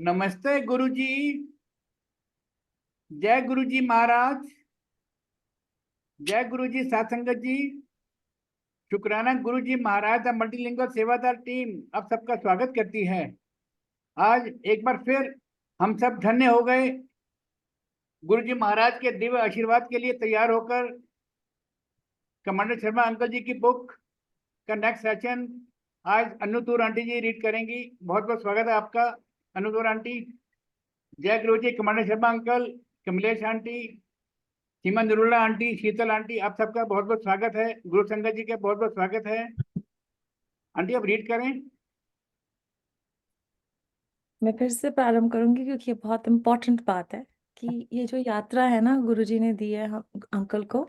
नमस्ते गुरुजी। जय गुरुजी महाराज। जय गुरुजी सत्संगत जी। शुक्राना गुरुजी महाराज द मल्टीलिंगुअल सेवादार टीम अब सबका स्वागत करती है। आज एक बार फिर हम सब धन्य हो गए गुरुजी महाराज के दिव्य आशीर्वाद के लिए तैयार होकर कमांडर शर्मा अंकल जी की बुक का नेक्स्ट सेशन आज अन्नूतूर आंटी जी रीड करेंगी। बहुत बहुत स्वागत है आपका अन्नूतूर आंटी। जय Guruji. Commander Sharma uncle, Kamlesh aunty, Seema Narula aunty, Sheetal aunty, आप सबका बहुत बहुत स्वागत है। गुरु संगत जी के बहुत बहुत स्वागत है। आंटी आप रीड करें। मैं फिर से प्रारंभ करूंगी क्योंकि ये बहुत इम्पोर्टेंट बात है कि ये जो यात्रा है ना गुरुजी ने दी है हम अंकल को,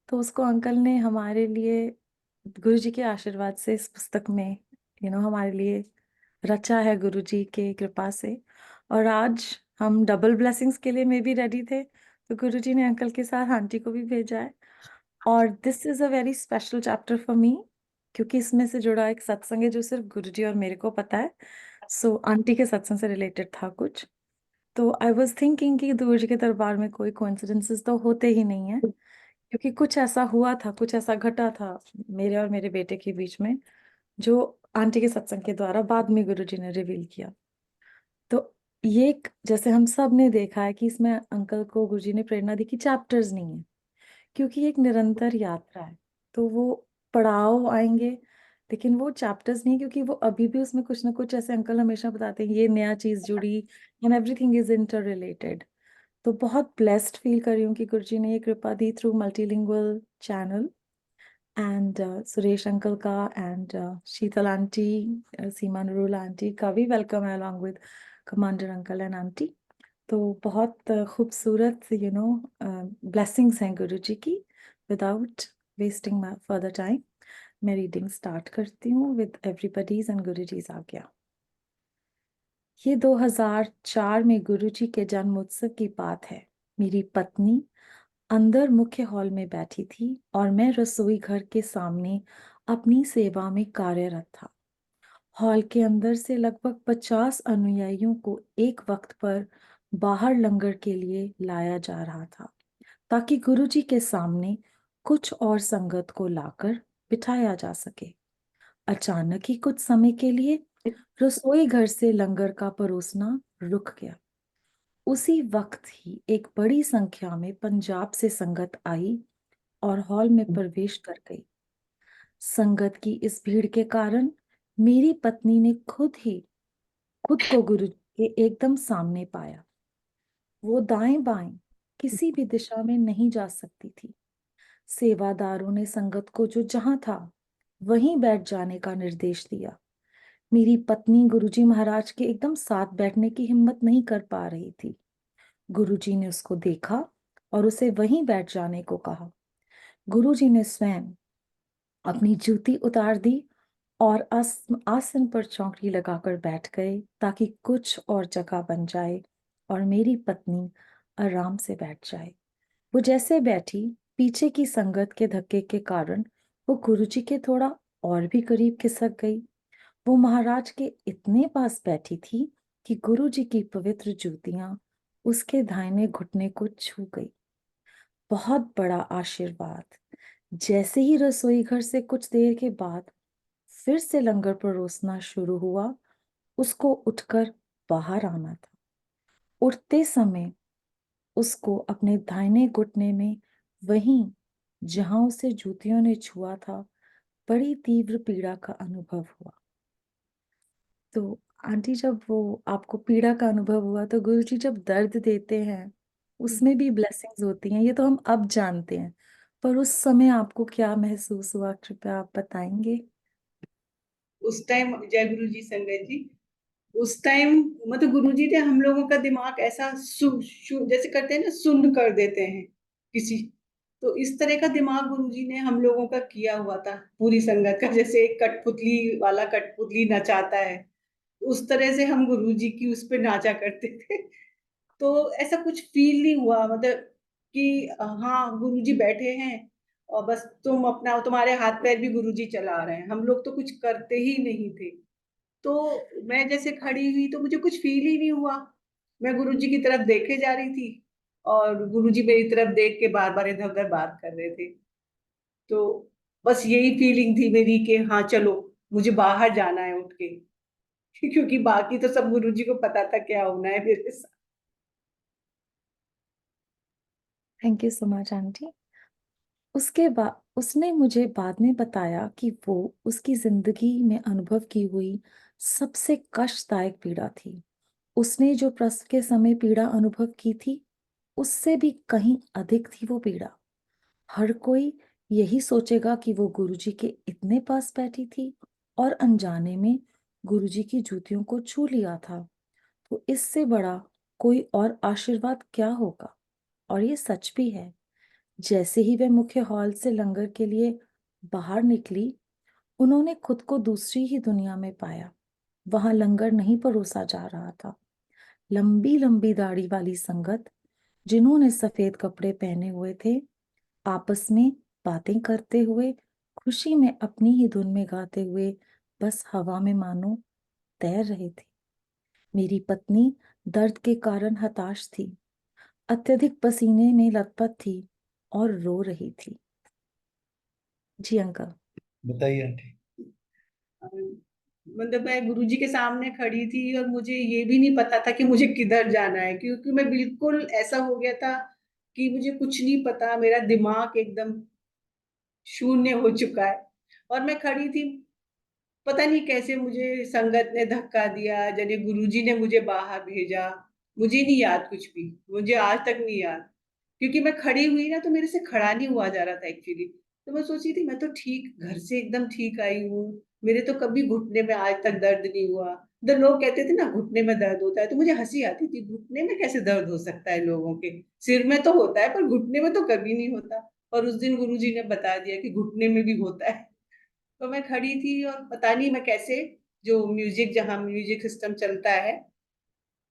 तो उसको अंकल ने हमारे लिए गुरुजी के आशीर्वाद से इस पुस्तक में हमारे लिए रचा है गुरुजी के कृपा से। और आज हम डबल ब्लेसिंग्स के लिए में भी रेडी थे, तो गुरुजी ने अंकल के साथ आंटी को भी भेजा है। और this is a very special chapter for me क्योंकि इसमें से जुड़ा एक सत्संग है जो सिर्फ गुरुजी और मेरे को पता है। सो आंटी के सत्संग से रिलेटेड था कुछ। तो आई वॉज थिंकिंग कि गुरुजी के दरबार में कोई कोइंसिडेंसेस तो होते ही नहीं है, क्योंकि कुछ ऐसा हुआ था, कुछ ऐसा घटा था मेरे और मेरे बेटे के बीच में जो आंटी के सत्संग के द्वारा बाद में गुरुजी ने रिवील किया। तो ये जैसे हम सब ने देखा है कि इसमें अंकल को गुरुजी ने प्रेरणा दी कि चैप्टर्स नहीं है, क्योंकि एक निरंतर यात्रा है। तो वो पड़ाव आएंगे, लेकिन वो चैप्टर्स नहीं, क्योंकि वो अभी भी उसमें कुछ ना कुछ ऐसे अंकल हमेशा बताते हैं ये नया चीज जुड़ी and everything is inter related. तो बहुत ब्लेस्ड फील कर रही हूँ कि गुरुजी ने ये कृपा दी through multilingual channel. And Suresh uncle का and Sheetal aunty, Seema Narul aunty का भी वेलकम है along with commander uncle and aunty. तो बहुत खूबसूरत ब्लेसिंग्स हैं गुरुजी की। Without wasting my further time मैं रीडिंग स्टार्ट करती हूँ विद एवरीबॉडीज एंड गुरुजीज आज्ञा। ये 2004 में गुरुजी के जन्म उत्सव की बात है। मेरी पत्नी अंदर मुख्य हॉल में बैठी थी और मैं रसोई घर के सामने अपनी सेवा में कार्यरत था। हॉल के अंदर से लगभग 50 अनुयायियों को एक वक्त पर बाहर लंगर के लिए लाया जा रहा था, ताकि गुरुजी के सामने कुछ और संगत को लाकर बिठाया जा सके। अचानक ही कुछ समय के लिए रसोई घर से लंगर का परोसना रुक गया। उसी वक्त ही एक बड़ी संख्या में पंजाब से संगत आई और हॉल में प्रवेश कर गई। संगत की इस भीड़ के कारण मेरी पत्नी ने खुद को गुरु के एकदम सामने पाया। वो दाएं बाएं किसी भी दिशा में नहीं जा सकती थी। सेवादारों ने संगत को जो जहां था वहीं बैठ जाने का निर्देश दिया। मेरी पत्नी गुरुजी महाराज के एकदम साथ बैठने की हिम्मत नहीं कर पा रही थी। गुरुजी ने उसको देखा और उसे वहीं बैठ जाने को कहा। गुरुजी ने स्वयं अपनी जूती उतार दी और आसन पर चौकड़ी लगाकर बैठ गए, ताकि कुछ और जगह बन जाए और मेरी पत्नी आराम से बैठ जाए। वो जैसे बैठी, पीछे की संगत के धक्के के कारण वो गुरुजी के थोड़ा और भी करीब खिसक गई। वो महाराज के इतने पास बैठी थी कि गुरुजी की पवित्र जूतियां उसके दाहिने घुटने को छू गई। बहुत बड़ा आशीर्वाद। जैसे ही रसोई घर से कुछ देर के बाद फिर से लंगर परोसना शुरू हुआ, उसको उठकर बाहर आना था। उठते समय उसको अपने दाहिने घुटने में, वहीं जहां उसे जूतियों ने छुआ था, बड़ी तीव्र पीड़ा का अनुभव हुआ। तो आंटी, जब वो आपको पीड़ा का अनुभव हुआ, तो गुरुजी जब दर्द देते हैं उसमें भी ब्लेसिंग्स होती हैं, ये तो हम अब जानते हैं, पर उस समय आपको क्या महसूस हुआ, कृपया आप बताएंगे। उस टाइम जय गुरु जी संगत जी, उस टाइम मतलब गुरु जी ने हम लोगों का दिमाग ऐसा जैसे करते हैं ना, सुन्न कर देते हैं किसी। तो इस तरह का दिमाग गुरु जी ने हम लोगों का किया हुआ था, पूरी संगत का। जैसे एक कठपुतली वाला कठपुतली नचाता है, उस तरह से हम गुरु जी की उस पे नाचा करते थे। तो ऐसा कुछ फील नहीं हुआ, मतलब कि हाँ गुरु जी बैठे हैं और बस तुम अपना, तुम्हारे हाथ पैर भी गुरु जी चला रहे हैं, हम लोग तो कुछ करते ही नहीं थे। तो मैं जैसे खड़ी हुई तो मुझे कुछ फील ही नहीं हुआ। मैं गुरुजी की तरफ देखे जा रही थी और गुरुजी मेरी तरफ देख के बार बार इधर उधर बात कर रहे थे। तो बस यही फीलिंग थी मेरी कि हाँ चलो, मुझे बाहर जाना है उठ के। क्योंकि बाकी तो सब गुरुजी को पता था क्या होना है मेरे साथ। Thank you so much aunty. उसके बाद उसने मुझे बाद में बताया कि वो उसकी जिंदगी में अनुभव की हुई सबसे कष्टदायक पीड़ा थी। उसने जो प्रसव के समय पीड़ा अनुभव की थी, उससे भी कहीं अधिक थी वो पीड़ा। हर कोई यही सोचेगा कि वो गुरुजी के इतने पास बैठी थी और अनजाने में गुरुजी की जूतियों को छू लिया था। तो इससे बड़ा कोई और आशीर्वाद क्या होगा? और ये सच भी है। जैसे ही वह मुख्य हॉल से लंगर के लिए बाहर निकली, उन्होंने खुद को दूसरी ही दुनिया में पाया। वहां लंगर नहीं परोसा जा रहा था। लंबी लंबी दाढ़ी वाली संगत, जिन्होंने सफेद कपड़े पहने हुए थे, आपस में बातें करते हुए, खुशी में अपनी ही धुन में गाते हुए बस हवा में मानो तैर रहे थे। मेरी पत्नी दर्द के कारण हताश थी, अत्यधिक पसीने में लथपथ थी और रो रही थी। जी अंकल। बताइए आंटी। मतलब मैं गुरुजी के सामने खड़ी थी और मुझे ये भी नहीं पता था कि मुझे किधर जाना है, क्योंकि मैं बिल्कुल ऐसा हो गया था कि मुझे कुछ नहीं पता, मेरा दिमाग एकदम शून्य हो चुका है। और मैं खड़ी थी, पता नहीं कैसे मुझे संगत ने धक्का दिया, जने गुरुजी ने मुझे बाहर भेजा। मुझे नहीं याद कुछ भी, मुझे आज तक नहीं याद। क्योंकि मैं खड़ी हुई ना तो मेरे से खड़ा नहीं हुआ जा रहा था एक्चुअली। तो मैं सोची थी मैं तो ठीक घर से एकदम ठीक आई हूँ, मेरे तो कभी घुटने में आज तक दर्द नहीं हुआ। तो लोग कहते थे ना घुटने में दर्द होता है, तो मुझे हंसी आती थी, घुटने में कैसे दर्द हो सकता है लोगों के, सिर में तो होता है पर घुटने में तो कभी नहीं होता। और उस दिन गुरुजी ने बता दिया कि घुटने में भी होता है। तो मैं खड़ी थी और पता नहीं मैं कैसे, जो म्यूजिक जहाँ म्यूजिक सिस्टम चलता है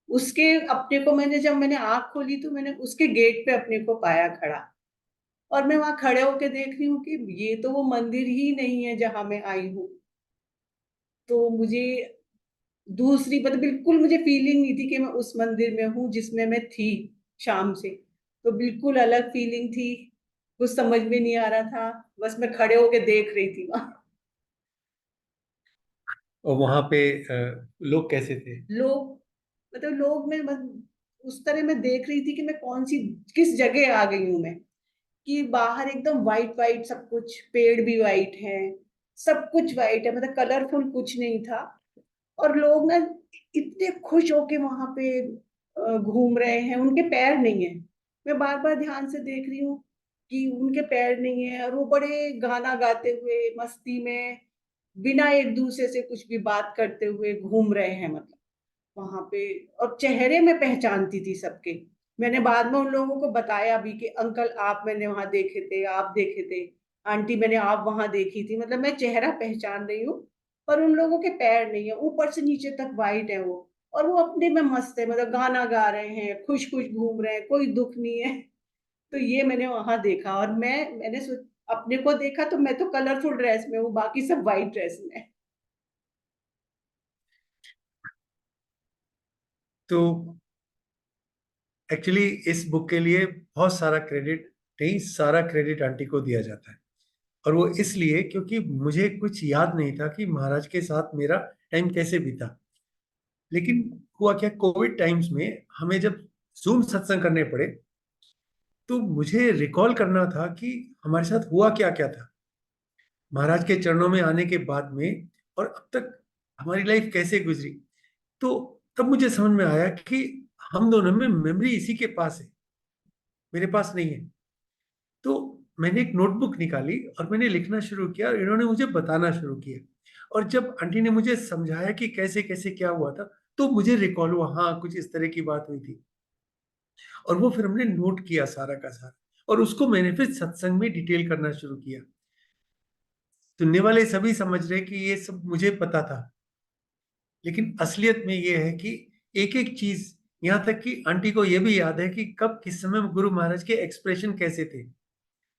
उसके अपने को, जब मैंने आंख खोली तो मैंने उसके गेट पे अपने को पाया खड़ा। और मैं वहां खड़े होके देख रही हूँ कि ये तो वो मंदिर ही नहीं है जहां मैं आई हूँ। तो मुझे दूसरी मतलब बिल्कुल मुझे फीलिंग नहीं थी कि मैं उस मंदिर में हूँ जिसमें मैं थी शाम से। तो बिल्कुल अलग फीलिंग थी, कुछ समझ में नहीं आ रहा था, बस मैं खड़े होके देख रही थी वहां। और वहां पे लोग कैसे थे? लोग लोग मैं बस उस तरह मैं देख रही थी कि मैं कौन सी किस जगह आ गई हूं मैं। कि बाहर एकदम वाइट वाइट सब कुछ, पेड़ भी वाइट है, सब कुछ वाइट है, मतलब कलरफुल कुछ नहीं था। और लोग ना इतने खुश होके वहां पे घूम रहे हैं, उनके पैर नहीं है। मैं बार बार ध्यान से देख रही हूँ कि उनके पैर नहीं है, और वो बड़े गाना गाते हुए मस्ती में बिना एक दूसरे से कुछ भी बात करते हुए घूम रहे हैं, मतलब वहां पे। और चेहरे में पहचानती थी सबके। मैंने बाद में उन लोगों को बताया भी कि अंकल आप मैंने वहां देखे थे, आप देखे थे, आंटी मैंने आप वहां देखी थी, मतलब मैं चेहरा पहचान रही हूँ। पर उन लोगों के पैर नहीं है, ऊपर से नीचे तक वाइट है वो। और वो अपने में मस्त है, मतलब गाना गा रहे हैं, खुश खुश घूम रहे हैं, कोई दुख नहीं है। तो ये मैंने वहां देखा। और मैंने अपने को देखा तो मैं तो कलरफुल ड्रेस में हूँ, बाकी सब व्हाइट ड्रेस में है। तो एक्चुअली इस बुक के लिए बहुत सारा क्रेडिट नहीं, सारा क्रेडिट आंटी को दिया जाता है। और वो इसलिए क्योंकि मुझे कुछ याद नहीं था कि महाराज के साथ मेरा टाइम कैसे बीता। लेकिन हुआ क्या, कोविड टाइम्स में हमें जब जूम सत्संग करने पड़े तो मुझे रिकॉल करना था कि हमारे साथ हुआ क्या क्या था महाराज के चरणों में आने के बाद में, और अब तक हमारी लाइफ कैसे गुजरी। तो तब मुझे समझ में आया कि हम दोनों में मेमोरी इसी के पास है, मेरे पास नहीं है। तो मैंने एक नोटबुक निकाली और मैंने लिखना शुरू किया और इन्होंने मुझे बताना शुरू किया। और जब आंटी ने मुझे समझाया कि कैसे कैसे क्या हुआ था, तो मुझे रिकॉल हुआ, हाँ कुछ इस तरह की बात हुई थी। और वो फिर हमने नोट किया सारा का सारा, और उसको मैंने फिर सत्संग में डिटेल करना शुरू किया। सुनने वाले सभी समझ रहे कि ये सब मुझे पता था, लेकिन असलियत में ये है कि एक एक चीज, यहाँ तक कि आंटी को ये भी याद है कि कब किस समय गुरु महाराज के एक्सप्रेशन कैसे थे,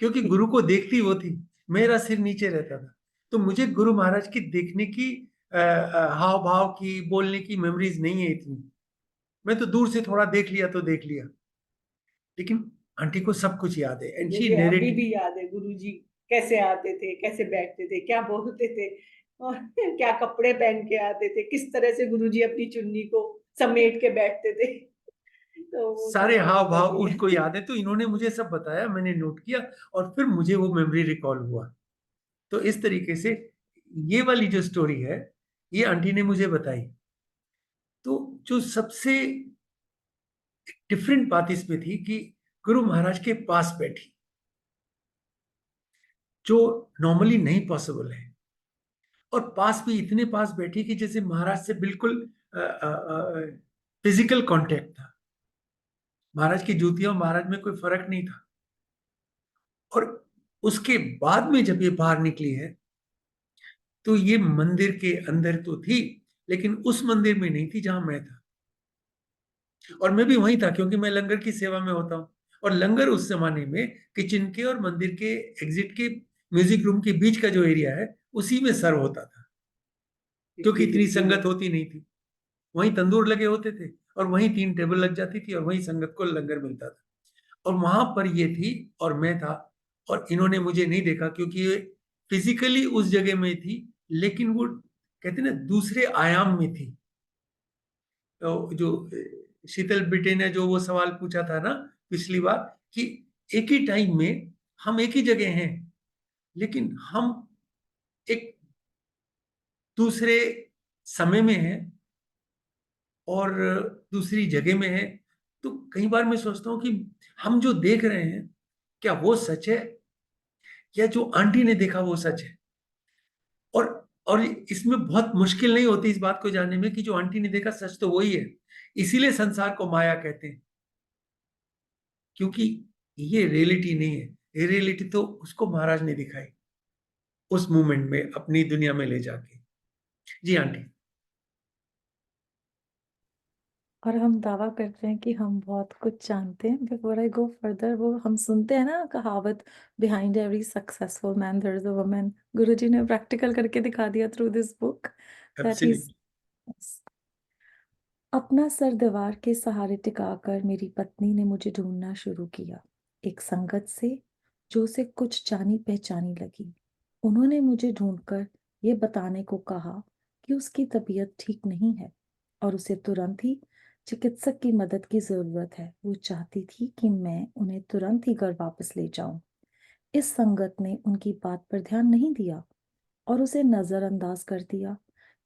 क्योंकि गुरु को देखती वो थी, मेरा सिर नीचे रहता था। तो मुझे गुरु महाराज की देखने की हाव भाव की, बोलने की मेमोरीज नहीं है इतनी। मैं तो दूर से थोड़ा देख लिया तो देख लिया, लेकिन आंटी को सब कुछ याद है एंड शी मुझे अभी नरेटेड। भी याद है गुरुजी कैसे आते थे, कैसे बैठते थे, क्या बोलते थे और क्या कपड़े पहन के आते थे, किस तरह से गुरुजी अपनी चुन्नी को समेट के बैठते थे। तो वो सारे सब हाव अभी भाव भी उनको है। याद है, तो इन्होंने मुझे सब बताया, मैंने नोट किया और फिर मुझे वो मेमोरी रिकॉल हुआ। तो इस तरीके से ये वाली जो स्टोरी है ये आंटी ने मुझे बताई। तो जो सबसे डिफरेंट बात इसमें थी कि गुरु महाराज के पास बैठी, जो नॉर्मली नहीं पॉसिबल है, और पास भी इतने पास बैठी कि जैसे महाराज से बिल्कुल फिजिकल कांटेक्ट था। महाराज की जूतियां और महाराज में कोई फर्क नहीं था। और उसके बाद में जब ये बाहर निकली है तो ये मंदिर के अंदर तो थी, लेकिन उस मंदिर में नहीं थी जहां मैं था। और मैं भी वहीं था क्योंकि मैं लंगर की सेवा में होता हूं, और लंगर उस जमाने में किचन के और मंदिर के एग्जिट के म्यूजिक रूम के बीच का जो एरिया है उसी में सर्व होता था, क्योंकि इतनी संगत होती नहीं थी। वहीं तंदूर लगे होते थे और वहीं 3 टेबल लग जाती थी और वहीं संगत को लंगर मिलता था। और वहां पर ये थी और मैं था, और इन्होंने मुझे नहीं देखा क्योंकि ये फिजिकली उस जगह में थी, लेकिन वो कहते ना दूसरे आयाम में थी। तो जो शीतल बेटे ने जो वो सवाल पूछा था ना पिछली बार, कि एक ही टाइम में हम एक ही जगह हैं, लेकिन हम एक दूसरे समय में हैं और दूसरी जगह में हैं। तो कई बार मैं सोचता हूँ कि हम जो देख रहे हैं क्या वो सच है, या जो आंटी ने देखा वो सच है। और और इसमें बहुत मुश्किल नहीं होती इस बात को जानने में कि जो आंटी ने देखा सच तो वही है। इसीलिए संसार को माया कहते हैं, क्योंकि ये रियलिटी नहीं है। ये रियलिटी तो उसको महाराज ने दिखाई उस मोमेंट में अपनी दुनिया में ले जाके। जी आंटी। और हम दावा करते हैं कि हम बहुत कुछ जानते हैं। बिफोर आई गो फर्दर, वो हम सुनते हैं ना कहावत, behind every successful man there is a woman. Guruji ने प्रैक्टिकल करके दिखा दिया through this book that he. Absolutely. अपना सर दीवार के सहारे टिकाकर मेरी पत्नी ने मुझे ढूंढना शुरू किया, एक संगत से जो उसे कुछ जानी पहचानी लगी। उन्होंने मुझे ढूंढकर ये बताने को कहा कि उसकी तबीयत ठीक नहीं है और उसे तुरंत ही चिकित्सक की मदद की जरूरत है। वो चाहती थी कि मैं उन्हें तुरंत ही घर वापस ले जाऊं। इस संगत ने उनकी बात पर ध्यान नहीं दिया और उसे नजरअंदाज कर दिया।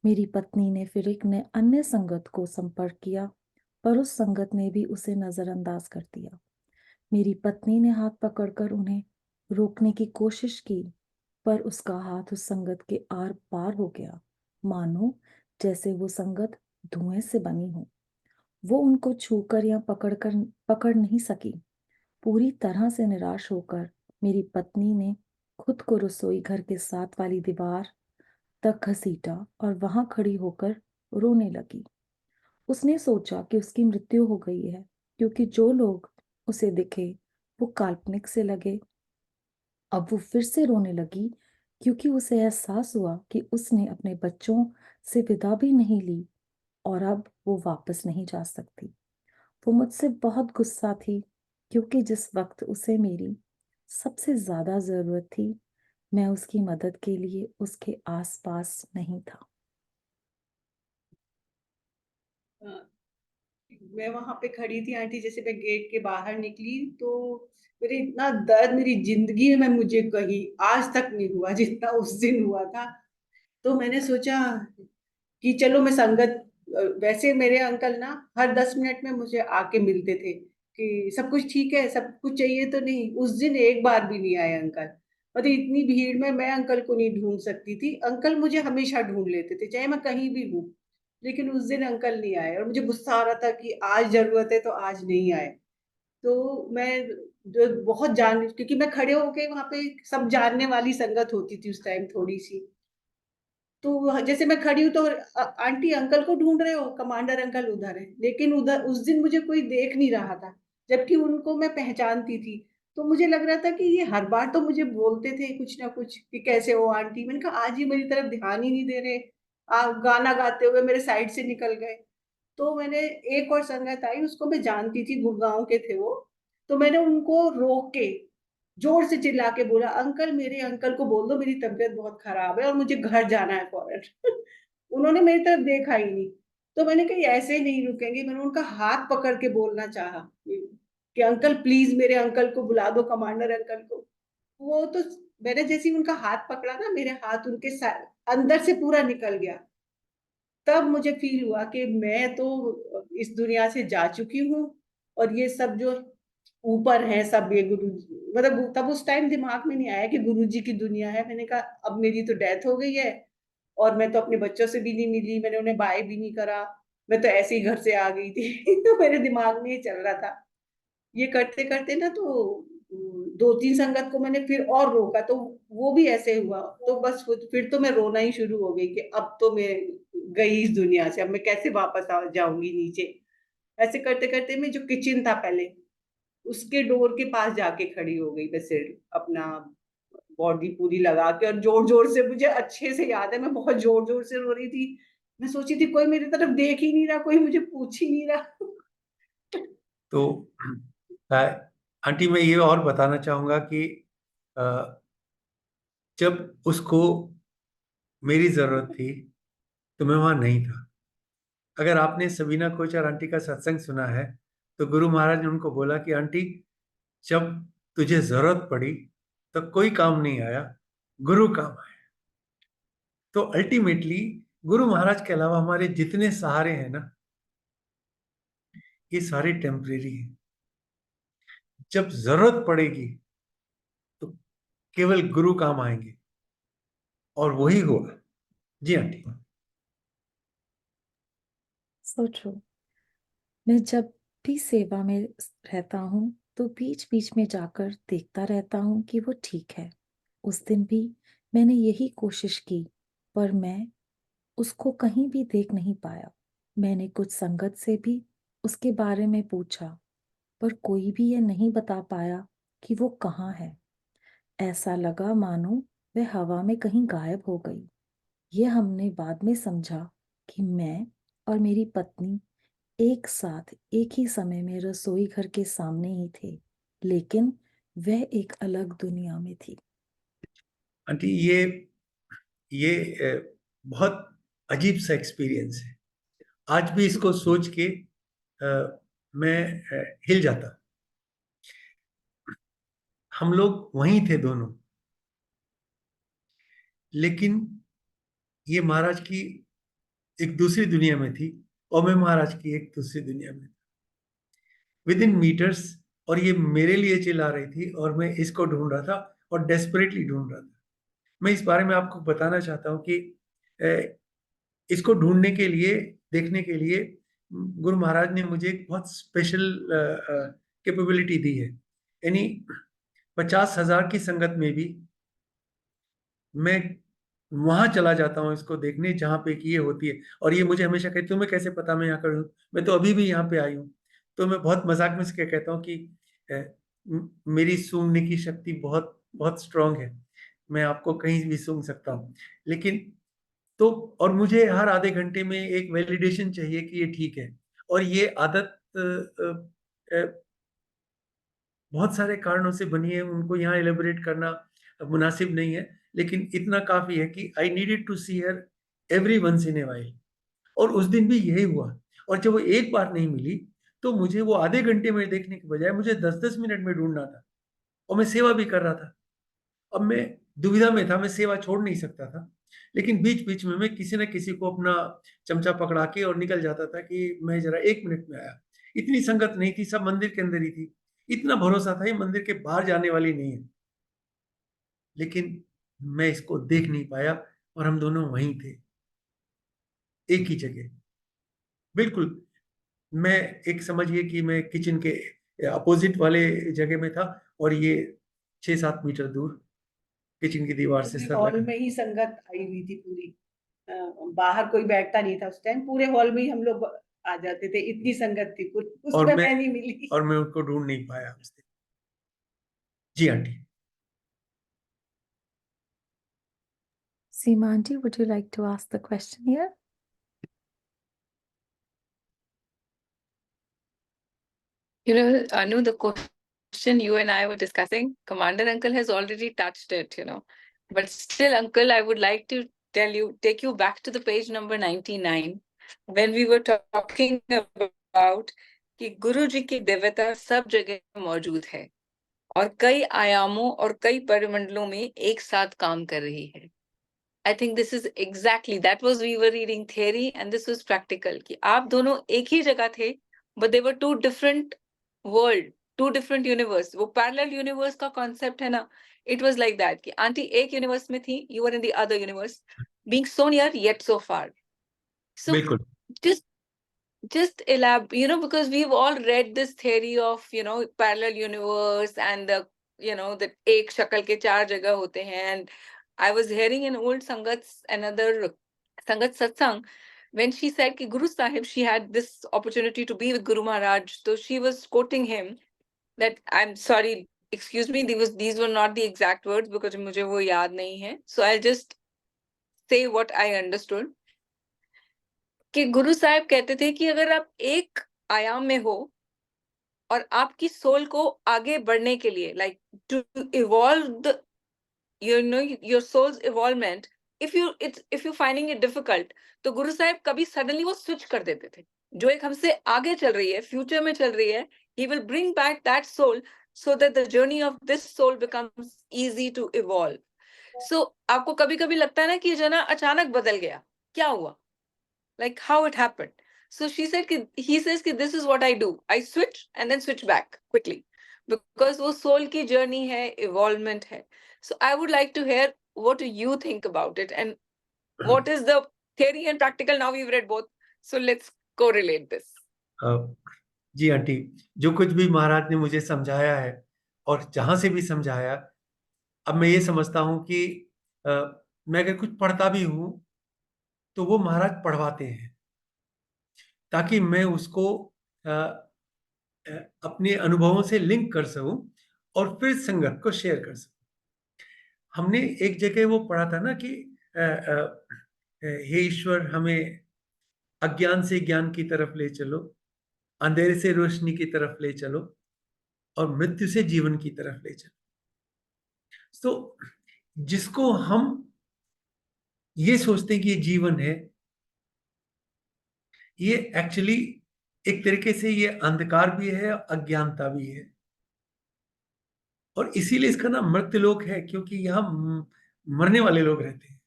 मेरी पत्नी ने फिर एक ने अन्य संगत को संपर्क किया, पर उस संगत ने भी उसे नजरअंदाज कर दिया। मेरी पत्नी ने हाथ पकड़कर उन्हें रोकने की कोशिश की, पर उसका हाथ उस संगत के आर पार हो गया, मानो जैसे वो संगत धुएं से बनी हो। वो उनको छूकर या पकड़ नहीं सकी। पूरी तरह से निराश होकर मेरी पत्नी ने खुद को रसोई घर के साथ वाली दीवार तक घसीटा और वहां खड़ी होकर रोने लगी। उसने सोचा कि उसकी मृत्यु हो गई है, क्योंकि जो लोग उसे दिखे वो काल्पनिक से लगे। अब वो फिर से रोने लगी, क्योंकि उसे एहसास हुआ कि उसने अपने बच्चों से विदा भी नहीं ली और अब वो वापस नहीं जा सकती। वो मुझसे बहुत गुस्सा थी, क्योंकि जिस वक्त उसे मेरी सबसे ज्यादा जरूरत थी, मैं उसकी मदद के लिए उसके आसपास नहीं था। मैं वहां पे खड़ी थी आंटी, जैसे मैं गेट के बाहर निकली तो मेरे इतना दर्द मेरी जिंदगी में मुझे कहीं आज तक नहीं हुआ जितना उस दिन हुआ था। तो मैंने सोचा कि चलो मैं संगत, वैसे मेरे अंकल ना हर 10 मिनट में मुझे आके मिलते थे कि सब कुछ ठीक है, सब कुछ चाहिए तो नहीं। उस दिन एक बार भी नहीं आए अंकल। मतलब इतनी भीड़ में मैं अंकल को नहीं ढूंढ सकती थी, अंकल मुझे हमेशा ढूंढ लेते थे चाहे मैं कहीं भी हूँ। लेकिन उस दिन अंकल नहीं आए और मुझे गुस्सा आ रहा था कि आज जरूरत है तो आज नहीं आए। तो मैं जो बहुत जान, क्योंकि मैं खड़े होके वहां पे सब जानने वाली संगत होती थी उस टाइम थोड़ी सी। तो जैसे मैं खड़ी हूँ तो आंटी अंकल को ढूंढ रहे हो, कमांडर अंकल उधर है, लेकिन उधर उस दिन मुझे कोई देख नहीं रहा था, जबकि उनको मैं पहचानती थी। तो मुझे लग रहा था कि ये हर बार तो मुझे बोलते थे कुछ ना कुछ कि कैसे हो आंटी। मैंने कहा आज ही मेरी तरफ ध्यान ही नहीं दे रहे, गाना गाते हुए मेरे साइड से निकल गए। तो मैंने, एक और संगत आई, उसको मैं जानती थी, गुड़गांव के थे वो, तो मैंने उनको रोक के जोर से चिल्ला के बोला, अंकल मेरे अंकल को बोल दो मेरी तबीयत बहुत खराब है और मुझे घर जाना है फौरन। उन्होंने मेरी तरफ देखा ही नहीं। तो मैंने कही ऐसे ही नहीं रुकेंगे, मैंने उनका हाथ पकड़ के बोलना चाहा कि अंकल प्लीज मेरे अंकल को बुला दो, कमांडर अंकल को। वो तो, मैंने जैसे ही उनका हाथ पकड़ा ना, मेरे हाथ उनके अंदर से पूरा निकल गया। तब मुझे फील हुआ कि मैं तो इस दुनिया से जा चुकी हूँ, और ये सब जो ऊपर है सब, ये गुरु, मतलब तब उस टाइम दिमाग में नहीं आया कि गुरु जी की दुनिया है। मैंने कहा अब मेरी तो डेथ हो गई है, और मैं तो अपने बच्चों से भी नहीं मिली, मैंने उन्हें बाय भी नहीं करा, मैं तो ऐसे ही घर से आ गई थी। तो मेरे दिमाग में ये चल रहा था। ये करते करते ना, तो 2-3 संगत को मैंने फिर और रोका, तो वो भी ऐसे हुआ। तो बस फिर तो मैं रोना ही शुरू हो गई कि अब तो मैं गई इस दुनिया से, अब मैं कैसे वापस आ जाऊंगी नीचे। ऐसे करते करते मैं, जो किचन था पहले, उसके डोर के पास जाके खड़ी हो गई, मैं सिर अपना बॉडी पूरी लगा के, और जोर जोर से, मुझे अच्छे से याद है मैं बहुत जोर जोर से रो रही थी। मैं सोची थी कोई मेरी तरफ देख ही नहीं रहा, कोई मुझे पूछ ही नहीं रहा। तो आंटी मैं ये और बताना चाहूंगा कि अ, जब उसको मेरी जरूरत थी तो मैं वहां नहीं था। अगर आपने सबीना कोच और आंटी का सत्संग सुना है तो गुरु महाराज ने उनको बोला कि आंटी जब तुझे जरूरत पड़ी तो कोई काम नहीं आया, गुरु काम आया। तो अल्टीमेटली गुरु महाराज के अलावा हमारे जितने सहारे हैं ना, ये सारे टेम्परेरी हैं। जब जरूरत पड़ेगी तो केवल गुरु काम आएंगे, और वही होगा। जी आंटी। सोचो, मैं जब भी सेवा में रहता हूँ तो बीच बीच में जाकर देखता रहता हूँ कि वो ठीक है। उस दिन भी मैंने यही कोशिश की, पर मैं उसको कहीं भी देख नहीं पाया। मैंने कुछ संगत से भी उसके बारे में पूछा, पर कोई भी ये नहीं बता पाया कि वो कहाँ है। ऐसा लगा मानो वह हवा में कहीं गायब हो गई। ये हमने बाद में समझा कि मैं और मेरी पत्नी एक साथ एक ही समय में रसोई घर के सामने ही थे, लेकिन वह एक अलग दुनिया में थी। आंटी ये बहुत अजीब सा एक्सपीरियंस है। आज भी इसको सोच के मैं हिल जाता। हम लोग वहीं थे दोनों, लेकिन ये महाराज की एक दूसरी दुनिया में थी और मैं महाराज की एक दूसरी दुनिया में था, विद इन मीटर्स। और ये मेरे लिए चिल्ला रही थी और मैं इसको ढूंढ रहा था, और डेस्परेटली ढूंढ रहा था। मैं इस बारे में आपको बताना चाहता हूँ कि इसको ढूंढने के लिए, देखने के लिए गुरु महाराज ने मुझे एक बहुत स्पेशल कैपेबिलिटी दी है। यानी 50,000 की संगत में भी मैं वहां चला जाता हूँ इसको देखने जहां पे कि ये होती है। और ये मुझे हमेशा कहती, तुम्हें कैसे पता मैं यहाँ खड़ी हूँ, मैं तो अभी भी यहाँ पे आई हूँ। तो मैं बहुत मजाक में इसके कहता हूँ कि मेरी सूंघने की शक्ति बहुत बहुत स्ट्रांग है, मैं आपको कहीं भी सूंघ सकता हूँ। लेकिन तो, और मुझे हर आधे घंटे में एक वैलिडेशन चाहिए कि ये ठीक है। और ये आदत बहुत सारे कारणों से बनी है, उनको यहाँ एलेबोरेट करना मुनासिब नहीं है। लेकिन इतना काफी है कि I needed to see her every once in a while. और उस दिन भी यही हुआ। और जब वो एक बार नहीं मिली तो मुझे वो आधे घंटे में देखने के बजाय मुझे 10-10 मिनट में ढूंढना था, और मैं सेवा भी कर रहा था। अब मैं दुविधा में था, मैं सेवा छोड़ नहीं सकता था। लेकिन बीच बीच में मैं किसी न किसी को अपना चमचा पकड़ा के और निकल जाता था कि मैं जरा 1 मिनट में आया। इतनी संगत नहीं थी, सब मंदिर के अंदर ही थी। इतना भरोसा था ये मंदिर के बाहर जाने वाली नहीं है। लेकिन मैं इसको देख नहीं पाया, और हम दोनों वहीं थे, एक ही जगह, बिल्कुल। मैं, एक समझिए कि मैं किचन के अपोजिट वाले जगह में था, और ये 6-7 मीटर दूर किचन की दीवार से पूरी सर हॉल लगा। में ही संगत आई हुई थी पूरी। बाहर कोई बैठता नहीं था उस टाइम, पूरे हॉल में ही हम लोग आ जाते थे, इतनी संगत थी पूरी। और उसमें मैं मैं नहीं मिली। और मैं उनको ढूंढ नहीं पाया उस दिन। जी aunty. Seema aunty, would you like to ask the question here? You know, Anu, the question you and I were discussing, Commander Uncle has already touched it, you know. But still, Uncle, I would like to take you back to the page number 99, when we were talking about कि गुरु जी की दिव्यता सब जगह मौजूद है और कई आयामों और कई परिमंडलों में एक साथ काम कर रही है. I think this is exactly, that was, we were reading theory and this was practical, कि आप दोनों एक ही जगह थे, but they were two different world, two different universe. वो parallel universe का concept है ना, it was like that, कि आंटी एक universe में थी, you were in the other universe, being so near yet so far. So बिल्कुल. just elaborate, you know, because we've all read this theory of, you know, parallel universe and the, you know, that एक शक्ल के चार जगह होते हैं. And I was hearing in old Sangat's, another Sangat Satsang, when she said कि Guru Sahib, she had this opportunity to be with Guru Maharaj, so she was quoting him that, I'm sorry, excuse me, these were not the exact words because मुझे वो याद नहीं है, so I'll just say what I understood. कि गुरु साहब कहते थे कि अगर आप एक आयाम में हो और आपकी सोल को आगे बढ़ने के लिए, like to evolve the, you know, your soul's evolvement, if you finding it difficult, तो गुरु साहब कभी suddenly वो switch कर देते थे. जो एक हमसे आगे चल रही है, future में चल रही है, he will bring back that soul so that the journey of this soul becomes easy to evolve. So आपको कभी कभी लगता है ना कि जो ना अचानक बदल गया, क्या हुआ? Like how it happened. So he says कि this is what I do. I switch and then switch back quickly because वो soul की journey है, evolvement है. So I would like to hear what do you think about it and what is the theory and practical. Now we've read both, so let's correlate this. जी aunty, जो कुछ भी महाराज ने मुझे समझाया है और जहां से भी समझाया, अब मैं ये समझता हूं कि मैं अगर कुछ पढ़ता भी हूं तो वो महाराज पढ़वाते हैं ताकि मैं उसको अपने अनुभवों से लिंक कर सकूं और फिर संगत को शेयर कर सकूं. हमने एक जगह वो पढ़ा था ना कि हे ईश्वर, हमें अज्ञान से ज्ञान की तरफ ले चलो, अंधेरे से रोशनी की तरफ ले चलो और मृत्यु से जीवन की तरफ ले चलो. तो जिसको हम ये सोचते हैं कि ये जीवन है, ये एक्चुअली एक तरीके से ये अंधकार भी है, अज्ञानता भी है. और इसीलिए इसका नाम मृत्युलोक है, क्योंकि यहाँ मरने वाले लोग रहते हैं.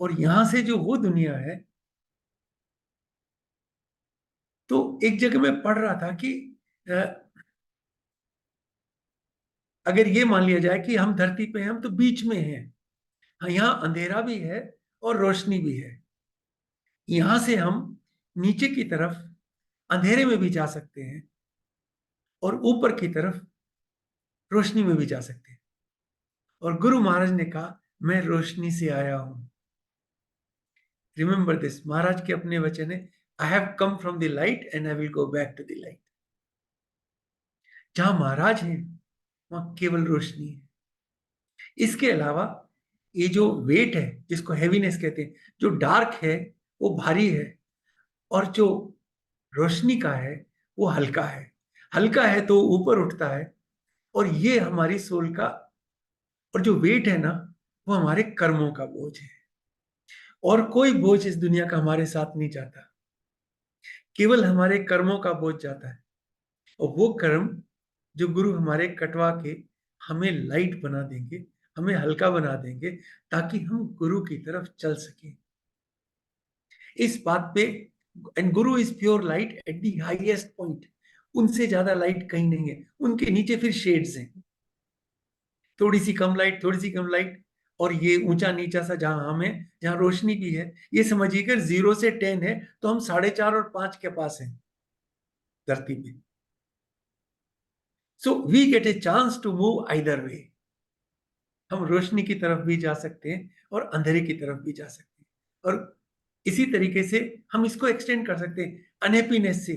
और यहां से जो वो दुनिया है, तो एक जगह मैं पढ़ रहा था कि अगर ये मान लिया जाए कि हम धरती पे हैं, हम तो बीच में हैं. हाँ, यहाँ अंधेरा भी है और रोशनी भी है. यहां से हम नीचे की तरफ अंधेरे में भी जा सकते हैं और ऊपर की तरफ रोशनी में भी जा सकते हैं. और गुरु महाराज ने कहा, मैं रोशनी से आया हूं. रिमेंबर दिस, महाराज के अपने वचन है, I have come from the light and I will go back to the light. जहां महाराज है वहां केवल रोशनी है. इसके अलावा ये जो वेट है, जिसको हेवीनेस कहते हैं, जो डार्क है वो भारी है और जो रोशनी का है वो हल्का है. हल्का है तो ऊपर उठता है और ये हमारी सोल का, और जो वेट है ना, वो हमारे कर्मों का बोझ है. और कोई बोझ इस दुनिया का हमारे साथ नहीं जाता, केवल हमारे कर्मों का बोझ जाता है. और वो कर्म जो गुरु हमारे कटवा के हमें लाइट बना देंगे, हमें हल्का बना देंगे, ताकि हम गुरु की तरफ चल सकें. इस बात पे, and Guru is pure light at the highest point. उनसे ज्यादा लाइट कहीं नहीं है. उनके नीचे फिर शेड्स हैं, थोड़ी सी कम लाइट, थोड़ी सी कम लाइट, और ये ऊंचा नीचा सा जहां हम हैं, जहां रोशनी भी है. ये समझिए 0 से 10 है तो हम 4.5 और 5 के पास हैं धरती पे. So we get a chance to move either way. हम रोशनी की तरफ भी जा सकते हैं और अंधेरे की तरफ भी जा सकते हैं. और इसी तरीके से हम इसको एक्सटेंड कर सकते हैं, अनहैप्पीनेस से,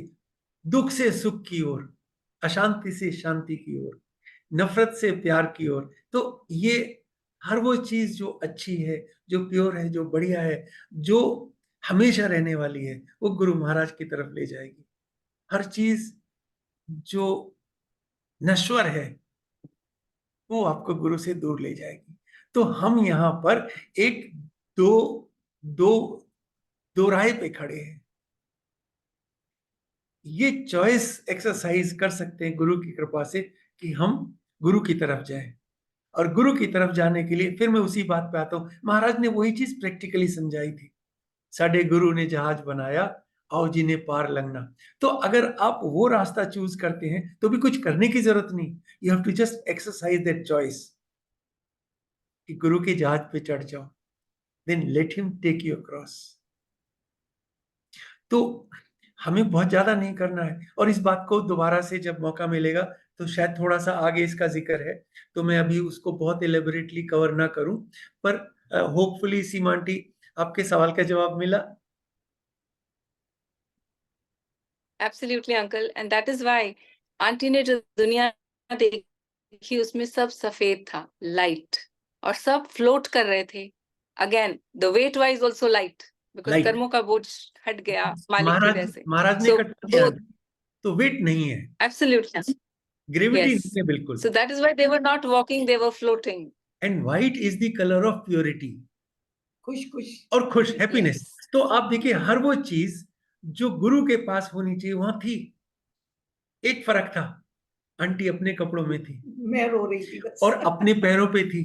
दुख से सुख की ओर, अशांति से शांति की ओर, नफरत से प्यार की ओर. तो ये हर वो चीज जो अच्छी है, जो प्योर है, जो बढ़िया है, जो हमेशा रहने वाली है, वो गुरु महाराज की तरफ ले जाएगी। हर चीज जो नश्वर है वो आपको गुरु से दूर ले जाएगी। तो हम यहाँ पर एक दो दो दो राह पे खड़े हैं। ये चॉइस एक्सरसाइज कर सकते हैं गुरु की कृपा से कि हम गुरु की तरफ जाएं। और गुरु की तरफ जाने के लिए फिर मैं उसी बात पे आता हूँ, महाराज ने वही चीज प्रैक्टिकली समझाई थी। साडे गुरु ने जहाज बनाया, आओ जी ने पार लंघना। तो अगर आप वो रास्ता चूज करते हैं तो भी कुछ करने की जरूरत नहीं, you have to just exercise that choice कि गुरु के जहाज पे चढ़ जाओ, then let him take you across. तो हमें बहुत ज्यादा नहीं करना है। और इस बात को दोबारा से जब मौका मिलेगा तो शायद थोड़ा सा आगे इसका जिक्र है, तो मैं अभी उसको बहुत एलेबोरेटली कवर ना करूं, पर होपफुली सीमा आंटी आपके सवाल का जवाब मिला। Absolutely uncle, and that is why aunty ने जो दुनिया देखी उसमें सब सफेद था, लाइट, और सब फ्लोट कर रहे थे। Again the wait wise also light, because Light. कर्मों का बोझ हट गया मालिक की दया से। महाराज ने सो कटा दिया, तो वेट नहीं है, एब्सोल्युटली ग्रेविटी yes, नहीं है बिल्कुल। so that is why they were not walking, they were floating. And white is the colour of purity, खुश खुश। और खुश, हैप्पीनेस। Yes. तो आप देखिए हर वो चीज जो गुरु के पास होनी चाहिए वहां थी। एक फर्क था, आंटी अपने कपड़ों में थी मैं रो रही थी बस। और अपने पैरों पे थी।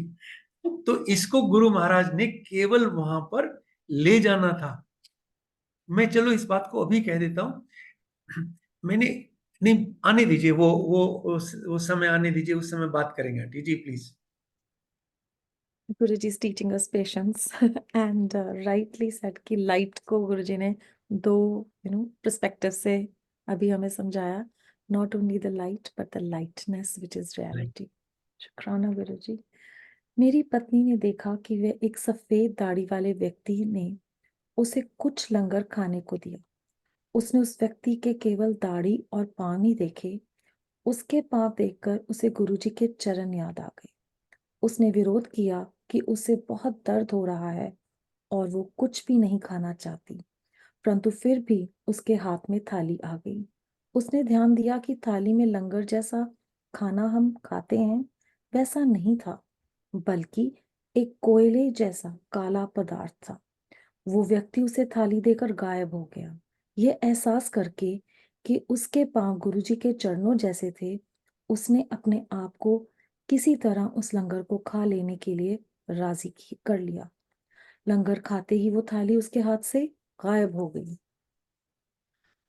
तो इसको गुरु महाराज ने केवल वहां पर ले जाना था। मैं चलो इस बात को अभी कह देता हूं, मैंने नहीं, आने दीजिए, वो समय आने दीजिए, उस समय बात करेंगे आंटी जी, please. Guruji is teaching us patience and rightly said कि light को गुरुजी ने दो perspective से अभी हमें समझाया, not only the light but the lightness which is reality. शुक्राना गुरुजी। मेरी पत्नी ने देखा कि वे एक सफेद दाढ़ी वाले व्यक्ति ने उसे कुछ लंगर खाने को दिया। उसने उस व्यक्ति के केवल दाढ़ी और पांव ही देखे। उसके पांव देखकर उसे गुरुजी के चरण याद आ गए। उसने विरोध किया कि उसे बहुत दर्द हो रहा है और वो कुछ भी नहीं खाना चाहती, परंतु फिर भी उसके हाथ में थाली आ गई। उसने ध्यान दिया कि थाली में लंगर जैसा खाना हम खाते हैं वैसा नहीं था, बल्कि एक कोयले जैसा काला पदार्थ था। वो व्यक्ति उसे थाली देकर गायब हो गया। ये एहसास करके कि उसके पांव गुरुजी के चरणों जैसे थे, उसने अपने आप को किसी तरह उस लंगर को खा लेने के लिए राजी कर लिया। लंगर खाते ही वो थाली उसके हाथ से गायब हो गई।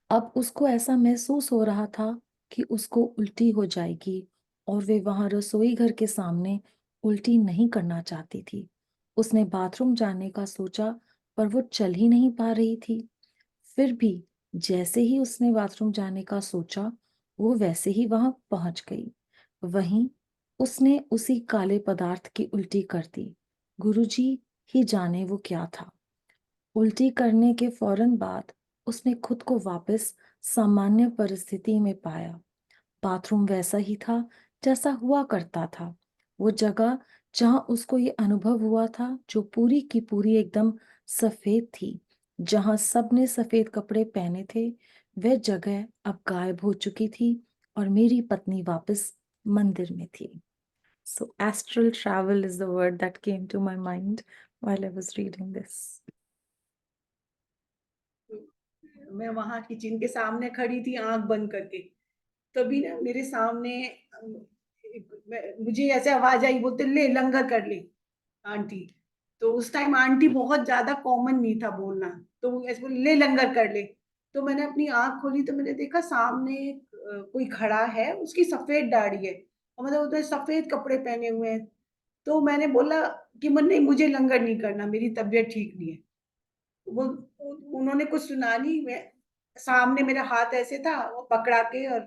अब उसको ऐसा महसूस हो रहा था कि उसको उल्टी हो जाएगी और वे वहां रसोई घर के सामने उल्टी नहीं करना चाहती थी। उसने बाथरूम जाने का सोचा पर वो चल ही नहीं पा रही थी। फिर भी जैसे ही उसने बाथरूम जाने का सोचा वो वैसे ही वहां पहुंच गई। वहीं उसने उसी काले पदार्थ की उल्टी कर दी। गुरुजी ही जाने वो क्या था। उल्टी करने के फौरन बाद उसने खुद को वापस सामान्य परिस्थिति में पाया। बाथरूम वैसा ही था जैसा हुआ करता था। वो जगह जहां उसको ये अनुभव हुआ था, जो पूरी की पूरी एकदम सफेद थी, जहां सबने सफेद कपड़े पहने थे, वह जगह अब गायब हो चुकी थी और मेरी पत्नी वापस मंदिर में थी। So astral travel is the word that came to my mind while I was reading this. मैं वहां किचन के सामने खड़ी थी आंख बंद करके, तभी ना मेरे सामने मुझे ऐसे आवाज आई, बोलते ले लंगर कर ले आंटी। तो उस टाइम आंटी बहुत ज्यादा कॉमन नहीं था बोलना, तो वो ऐसे बोले ले लंगर कर ले। तो मैंने अपनी आंख खोली तो मैंने देखा सामने कोई खड़ा है, उसकी सफेद दाढ़ी है और मतलब उसने सफेद कपड़े पहने हुए हैं। तो मैंने बोला कि मन नहीं, मुझे लंगर नहीं करना, मेरी तबीयत ठीक नहीं है। वो उन्होंने कुछ सुना नहीं, मैं सामने मेरा हाथ ऐसे था वो पकड़ा के, और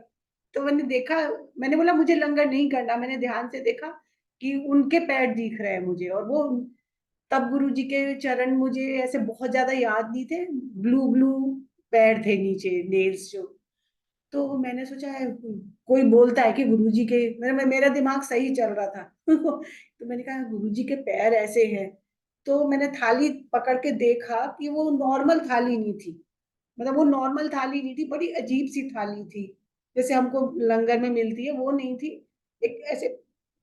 तो मैंने देखा, मैंने बोला मुझे लंगर नहीं करना। मैंने ध्यान से देखा कि उनके पैर दिख रहे हैं मुझे, और वो तब गुरुजी के चरण मुझे ऐसे बहुत ज्यादा याद नहीं थे, ब्लू ब्लू पैर थे नीचे, नेल्स जो। तो मैंने सोचा है कोई बोलता है कि गुरुजी के, मेरा दिमाग सही चल रहा था तो मैंने कहा गुरुजी के पैर ऐसे हैं। तो मैंने थाली पकड़ के देखा कि वो नॉर्मल थाली नहीं थी, मतलब वो नॉर्मल थाली नहीं थी, बड़ी अजीब सी थाली थी, जैसे हमको लंगर में मिलती है वो नहीं थी, एक ऐसे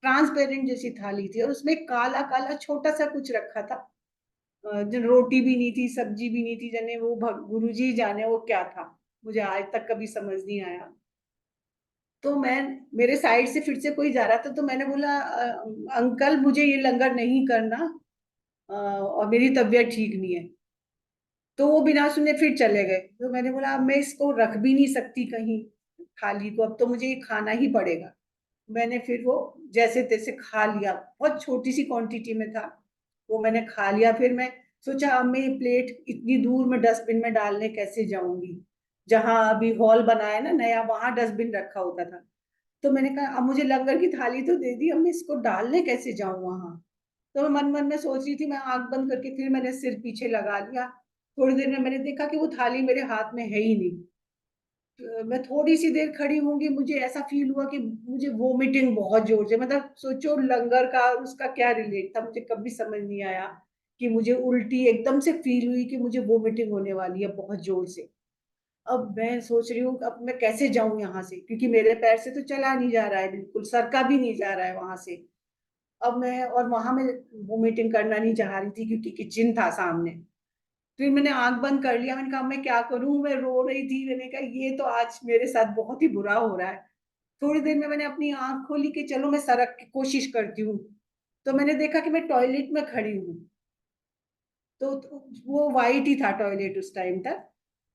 ट्रांसपेरेंट जैसी थाली थी, और उसमें काला काला छोटा सा कुछ रखा था। जो रोटी भी नहीं थी, सब्जी भी नहीं थी, जाने वो गुरुजी जाने वो क्या था, मुझे आज तक कभी समझ नहीं आया। तो मैं, मेरे साइड से फिर से कोई जा रहा था, तो मैंने बोला अंकल मुझे ये लंगर नहीं करना, और मेरी तबीयत ठीक नहीं है। तो वो बिना सुने फिर चले गए। तो मैंने बोला अब मैं इसको रख भी नहीं सकती कहीं थाली को, अब तो मुझे ये खाना ही पड़ेगा। मैंने फिर वो जैसे तैसे खा लिया, बहुत छोटी सी क्वांटिटी में था, वो मैंने खा लिया। फिर मैं सोचा अब मैं ये प्लेट इतनी दूर में डस्टबिन में डालने कैसे जाऊंगी, जहां अभी हॉल बनाया ना नया, वहां डस्टबिन रखा होता था। तो मैंने कहा अब मुझे लंगर की थाली तो दे दी, अब मैं इसको डालने कैसे जाऊं वहां। तो मैं मन मन में सोच रही थी, मैं आंख बंद करके फिर मैंने सिर पीछे लगा लिया। थोड़ी देर में मैंने देखा कि वो थाली मेरे हाथ में है ही नहीं। तो मैं थोड़ी सी देर खड़ी होंगी, मुझे ऐसा फील हुआ कि मुझे वोमिटिंग बहुत जोर से, मतलब सोचो लंगर का और उसका क्या रिलेट था, मुझे कभी समझ नहीं आया कि मुझे उल्टी एकदम से फील हुई कि मुझे वोमिटिंग होने वाली है बहुत जोर से। अब मैं सोच रही हूँ अब मैं कैसे जाऊं यहाँ से, क्योंकि मेरे पैर से तो चला नहीं जा रहा है, बिल्कुल सरका भी नहीं जा रहा है वहां से। अब मैं, और वहां मैं वोमिटिंग करना नहीं चाह रही थी क्योंकि किचन था सामने। फिर मैंने आंख बंद कर लिया, मैंने कहा मैं क्या करूं, मैं रो रही थी, मैंने कहा ये तो आज मेरे साथ बहुत ही बुरा हो रहा है। थोड़ी देर में मैंने अपनी आंख खोली कि चलो मैं सड़क की कोशिश करती हूँ। तो मैंने देखा कि मैं टॉयलेट में खड़ी हूँ। तो वो वाइट ही था टॉयलेट उस टाइम तक।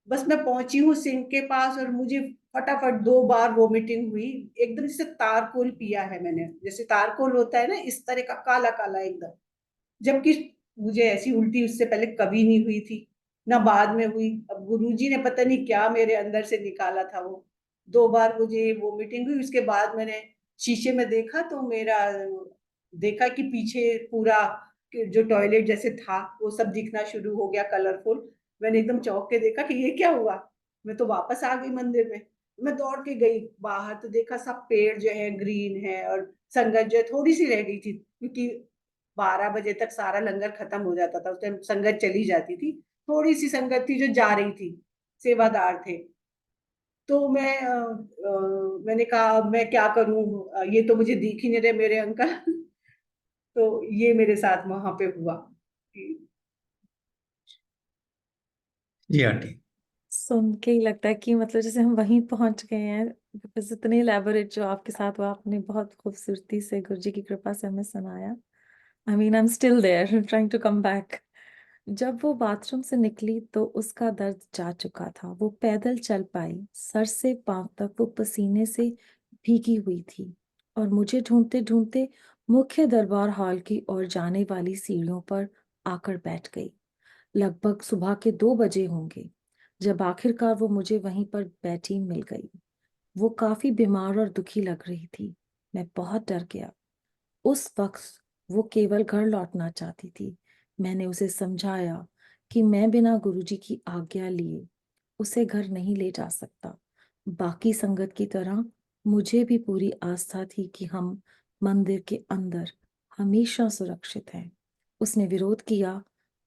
बस मैं पहुंची हूँ सिंक के पास, और मुझे फटाफट 2 बार वोमिटिंग हुई। एकदम से तारकोल पिया है मैंने, जैसे तारकोल होता है ना इस तरह का काला काला एकदम। जबकि मुझे ऐसी उल्टी उससे पहले कभी नहीं हुई थी, ना बाद में हुई। अब गुरुजी ने पता नहीं क्या मेरे अंदर से निकाला था वो। 2 बार मुझे वोमिटिंग हुई, उसके बाद मैंने शीशे में देखा तो मेरा, देखा कि पीछे पूरा जो टॉयलेट जैसे था वो सब दिखना शुरू हो गया कलरफुल। मैंने एकदम चौंक के देखा कि ये क्या हुआ। मैं तो वापस आ गई मंदिर में। मैं दौड़ के गई बाहर, तो देखा सब पेड़ जो है ग्रीन है, और संगत जो है थोड़ी सी रह गई थी, क्योंकि 12 बजे तक सारा लंगर खत्म हो जाता था, उस टाइम संगत चली जाती थी। थोड़ी सी संगत थी जो जा रही थी, सेवादार थे। तो मैंने कहा अब मैं क्या करूं, ये तो मुझे दिख ही नहीं रहे मेरे अंकल तो ये मेरे साथ वहां पे हुआ। जी आंटी। सुन के ही लगता है कि मतलब जैसे हम वहीं पहुंच गए हैं, बिकॉज इतने इलेबोरेट जो आपके साथ हुआ, आपने बहुत खूबसूरती से गुरु जी की कृपा से हमें सुनाया। I mean I am still there trying to come back. जब वो बाथरूम से निकली तो उसका दर्द जा चुका था, वो पैदल चल पाई, सर से पांव तक वो पसीने से भीगी हुई थी, और मुझे ढूंढते ढूंढते मुख्य दरबार हॉल की ओर जाने वाली सीढ़ियों पर आकर बैठ गई। लगभग सुबह के 2 बजे होंगे जब आखिरकार वो मुझे वहीं पर बैठी मिल गई। वो काफी बीमार और दुखी लग रही थी। मैं बहुत डर गया। उस वक्त वो केवल घर लौटना चाहती थी। मैंने उसे समझाया कि मैं बिना गुरुजी की आज्ञा लिए उसे घर नहीं ले जा सकता। बाकी संगत की तरह मुझे भी पूरी आस्था थी कि हम मंदिर के अंदर हमेशा सुरक्षित हैं। उसने विरोध किया,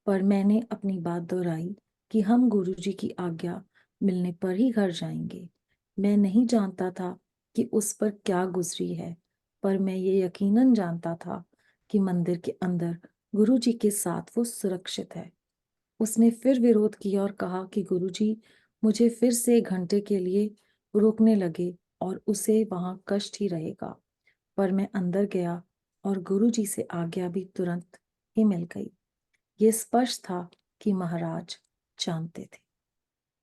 पर मैंने अपनी बात दोहराई कि हम गुरुजी की आज्ञा मिलने पर ही घर जाएंगे। मैं नहीं जानता था कि उस पर क्या गुजरी है, पर मैं ये यकीनन जानता था कि मंदिर के अंदर गुरुजी के साथ वो सुरक्षित है। उसने फिर विरोध किया और कहा कि गुरुजी मुझे फिर से 1 घंटे के लिए रोकने लगे और उसे वहां कष्ट ही रहेगा। पर मैं अंदर गया और गुरुजी से आज्ञा भी तुरंत ही मिल गई। ये स्पष्ट था कि महाराज जानते थे।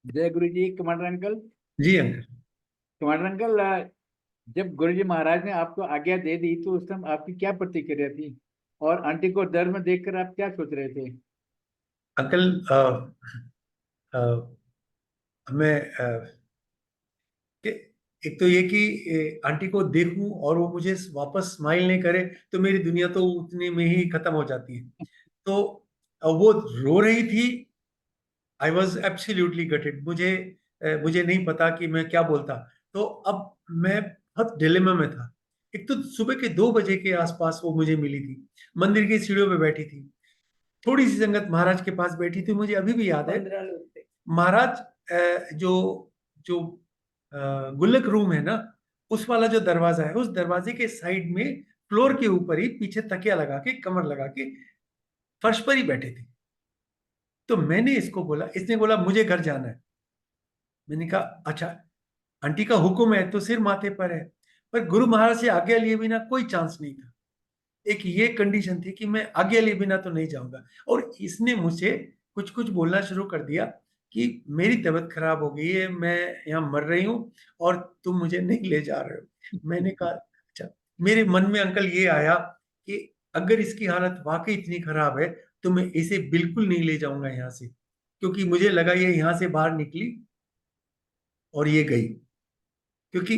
जय गुरु जी। Commander uncle. जी अंकल। कमांडर अंकल, जब गुरुजी महाराज ने आपको आज्ञा दे दी तो उस टाइम आपकी क्या प्रतिक्रिया थी, और आंटी को दर्द में देखकर आप क्या सोच रहे थे? अंकल मैं कि एक तो ये कि आंटी को देखूं और वो मुझे वापस स्माइल नहीं करे तो मेरी दुनिया तो उतने में ही खत्म हो जाती है। तो वो रो रही थी। I was absolutely gated. मुझे नहीं पता कि मैं क्या बोलता। तो अब मैं बहुत डिलेमा में था। एक तो सुबह के 2 बजे के आसपास वो मुझे मिली थी, मंदिर की सीढ़ियों पे बैठी थी, थोड़ी सी संगत महाराज के पास बैठी थी। मुझे अभी भी याद है 15 लोग थे। महाराज जो जो गुल्लक रूम है ना, उस वाला जो दरवाजा है, उस दरवाजे के साइड में फ्लोर के ऊपर ही पीछे तकिया लगा के, कमर लगा के फर्श पर ही बैठे थे। तो मैंने इसको बोला, इसने बोला मुझे घर जाना है। मैंने कहा अच्छा, आंटी का हुक्म है तो सिर माथे पर है, पर गुरु महाराज से आज्ञा लिए बिना कोई चांस नहीं था। एक ये कंडीशन थी कि मैं आज्ञा लिए बिना तो नहीं जाऊंगा। और इसने मुझसे कुछ कुछ बोलना शुरू कर दिया कि मेरी तबीयत खराब हो गई है, मैं यहाँ मर रही हूँ और तुम मुझे नहीं ले जा रहे हो। मैंने कहा अच्छा। मेरे मन में अंकल ये आया कि अगर इसकी हालत वाकई इतनी खराब है तो मैं इसे बिल्कुल नहीं ले जाऊंगा यहाँ से, क्योंकि मुझे लगा ये यहाँ से बाहर निकली और ये गई, क्योंकि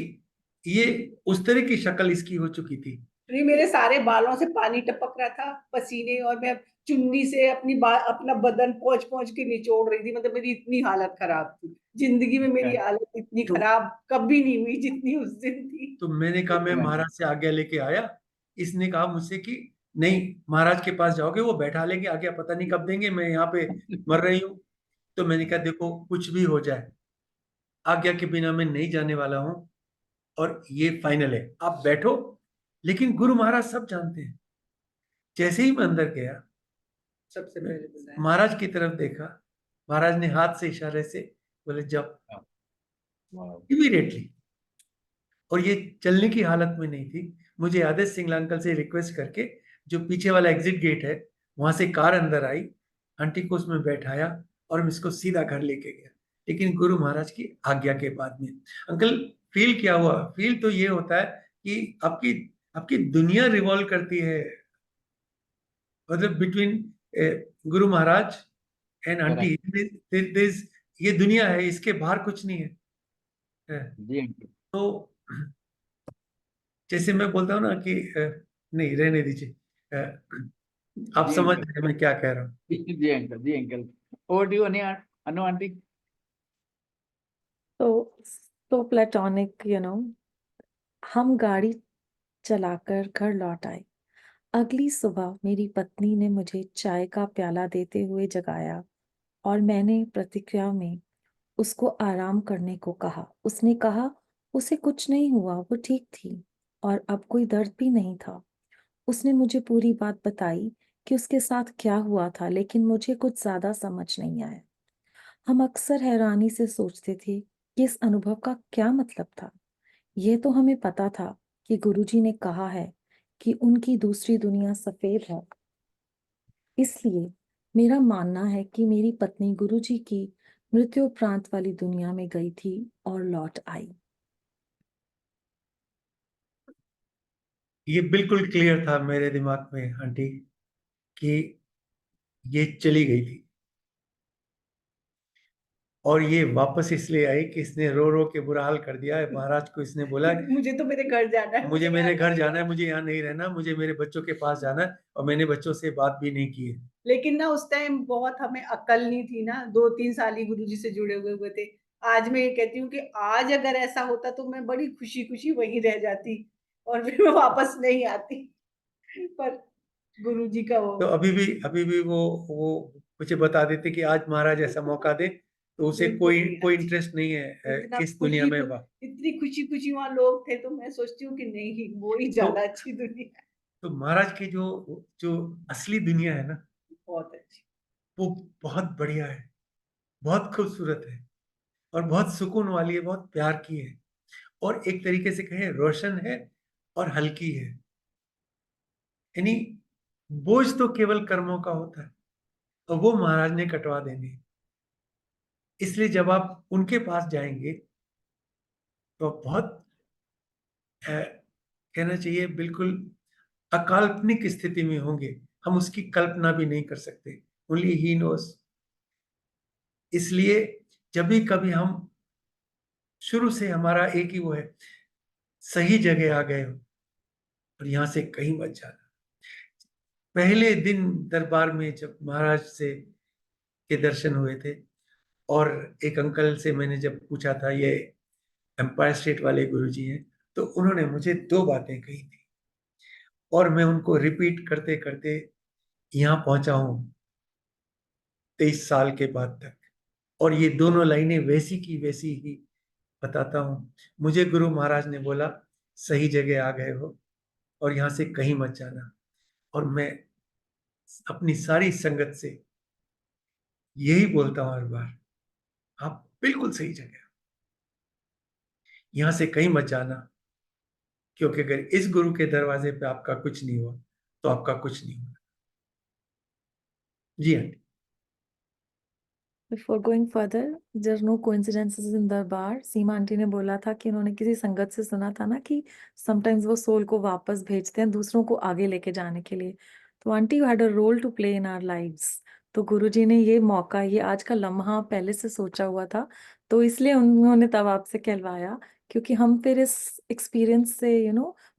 ये उस तरह की शक्ल इसकी हो चुकी थी। नहीं, मेरे सारे बालों से पानी टपक रहा था, पसीने, और मैं चुन्नी से अपना बदन पोंछ पोंछ के निचोड़ रही थी। मतलब मेरी इतनी हालत खराब थी। जिंदगी में मेरी हालत इतनी तो- खराब कभी नहीं हुई जितनी उस दिन थी। तो मैंने कहा मैं महाराज से आज्ञा लेके आया। इसने कहा मुझसे कि नहीं, महाराज के पास जाओगे, वो बैठा लेंगे, आज्ञा पता नहीं कब देंगे, मैं यहाँ पे मर रही हूँ। तो मैंने कहा देखो कुछ भी हो जाए, आज्ञा के बिना मैं नहीं जाने वाला हूँ, और ये फाइनल है, आप बैठो। लेकिन गुरु महाराज सब जानते हैं। जैसे ही मैं अंदर गया, सबसे पहले बुलाया। महाराज की तरफ देखा, महाराज ने हाथ से इशारे से बोले जाओ, इमीडिएटली। और ये चलने की हालत में नहीं थी। मुझे याद है सिंगला अंकल से रिक्वेस्ट करके जो पीछे वाला एग्जिट गेट है वहां से कार अंदर आई, आंटी को उसमें बैठाया और मैं इसको सीधा घर लेके गया, लेकिन गुरु महाराज की आज्ञा के बाद में। अंकल फील क्या हुआ? फील तो ये होता है कि आपकी आपकी दुनिया रिवॉल्व करती है, मतलब between Guru Maharaj and aunty. ये दुनिया है, इसके बाहर कुछ नहीं है। जी अंकल। तो जैसे मैं बोलता हूँ ना कि नहीं रहने दीजिए, आप जी समझ अंकल। रहे हैं मैं क्या कह रहा हूँ। जी अंकल, जी uncle. Over to you Anu aunty. तो so platonic, हम गाड़ी चलाकर घर लौट आए। अगली सुबह मेरी पत्नी ने मुझे चाय का प्याला देते हुए जगाया और मैंने प्रतिक्रिया में उसको आराम करने को कहा। उसने कहा उसे कुछ नहीं हुआ, वो ठीक थी और अब कोई दर्द भी नहीं था। उसने मुझे पूरी बात बताई कि उसके साथ क्या हुआ था, लेकिन मुझे कुछ ज्यादा समझ नहीं आया। हम अक्सर हैरानी से सोचते थे कि इस अनुभव का क्या मतलब था। यह तो हमें पता था कि गुरुजी ने कहा है कि उनकी दूसरी दुनिया सफेद है। इसलिए मेरा मानना है कि मेरी पत्नी गुरुजी की मृत्यु उपरांत वाली दुनिया में गई थी और लौट आई। ये बिल्कुल क्लियर था मेरे दिमाग में आंटी कि ये चली गई थी, और ये वापस इसलिए आई कि इसने रो रो के बुरा हाल कर दिया है। महाराज को इसने बोला मुझे तो मेरे घर जाना है, मुझे मेरे यहाँ घर नहीं जाना है, रहना। मुझे यहाँ नहीं रहना, मुझे मेरे बच्चों के पास जाना है, और मैंने बच्चों से बात भी नहीं की है। लेकिन ना उस टाइम बहुत हमें अकल नहीं थी ना, 2-3 साल ही गुरुजी से जुड़े हुए थे। आज मैं ये कहती हूँ कि आज अगर ऐसा होता तो मैं बड़ी खुशी खुशी वहीं रह जाती और फिर मैं वापस नहीं आती। पर गुरुजी का वो तो अभी भी वो मुझे बता देते कि आज महाराज ऐसा मौका दे, तो उसे बिल्कुल कोई नहीं कोई आज। इंटरेस्ट नहीं है इतना इस दुनिया में। इतनी खुशी खुशी वहां लोग थे, तो मैं सोचती हूँ कि नहीं, वो ही तो ज्यादा अच्छी दुनिया है। तो महाराज की जो जो असली दुनिया है ना, बहुत अच्छी। वो बहुत बढ़िया है, बहुत खूबसूरत है, और बहुत सुकून वाली है, बहुत प्यार की है, और एक तरीके से कहें रोशन है और हल्की है। यानी बोझ तो केवल कर्मों का होता है, और वो महाराज ने कटवा देंगे। इसलिए जब आप उनके पास जाएंगे तो आप बहुत कहना चाहिए बिल्कुल अकाल्पनिक स्थिति में होंगे। हम उसकी कल्पना भी नहीं कर सकते, ओनली ही नोस। इसलिए जब भी कभी हम, शुरू से हमारा एक ही वो है, सही जगह आ गए हो और यहां से कहीं मत जाना। पहले दिन दरबार में जब महाराज से के दर्शन हुए थे, और एक अंकल से मैंने जब पूछा था ये एम्पायर स्टेट वाले गुरुजी हैं, तो उन्होंने मुझे 2 बातें कही थी और मैं उनको रिपीट करते करते यहाँ पहुंचा हूं 23 साल के बाद तक, और ये दोनों लाइनें वैसी की वैसी ही बताता हूं। मुझे गुरु महाराज ने बोला, सही जगह आ गए हो और यहाँ से कहीं मत जाना। और मैं अपनी सारी संगत से यही बोलता हूं हर बार, आप बिल्कुल सही जगह, यहाँ से कहीं मत जाना, क्योंकि अगर इस गुरु के दरवाजे पे आपका कुछ नहीं हुआ तो आपका कुछ नहीं हुआ। जी aunty. Before going further, there are no coincidences in दरबार। सीमा आंटी ने बोला था कि उन्होंने किसी संगत से सुना था ना कि समटाइम्स वो सोल को वापस भेजते हैं दूसरों को आगे लेके जाने के लिए। तो aunty, you had a role to play in our lives. तो गुरुजी ने ये मौका, ये आज का लम्हा पहले से सोचा हुआ था, तो इसलिए उन्होंने तब आपसे कहलवाया, क्योंकि हम फिर इस एक्सपीरियंस से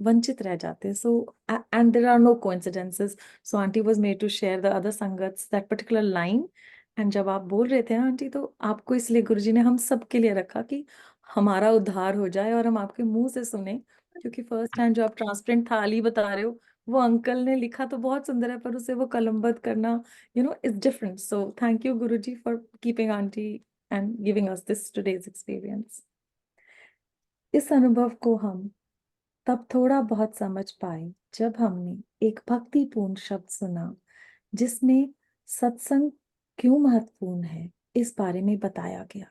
वंचित रह जाते हैं। So and there are no coincidences. So aunty was made to share the other संगत्स दैट पर्टिकुलर लाइन। एंड जब आप बोल रहे थे ना आंटी, तो आपको इसलिए गुरुजी ने हम सब के लिए रखा कि हमारा उद्धार हो जाए और हम आपके मुंह से सुने। क्योंकि फर्स्ट टाइम जो आप ट्रांसपेरेंट थाली बता रहे हो, वो अंकल ने लिखा तो बहुत सुंदर है, पर उसे वो कलमबद्ध करना is different. So thank you Guruji for keeping aunty and giving us this today's experience. इस अनुभव को हम तब थोड़ा बहुत समझ पाए जब हमने एक भक्तिपूर्ण शब्द सुना, जिसमें सत्संग क्यों महत्वपूर्ण है इस बारे में बताया गया।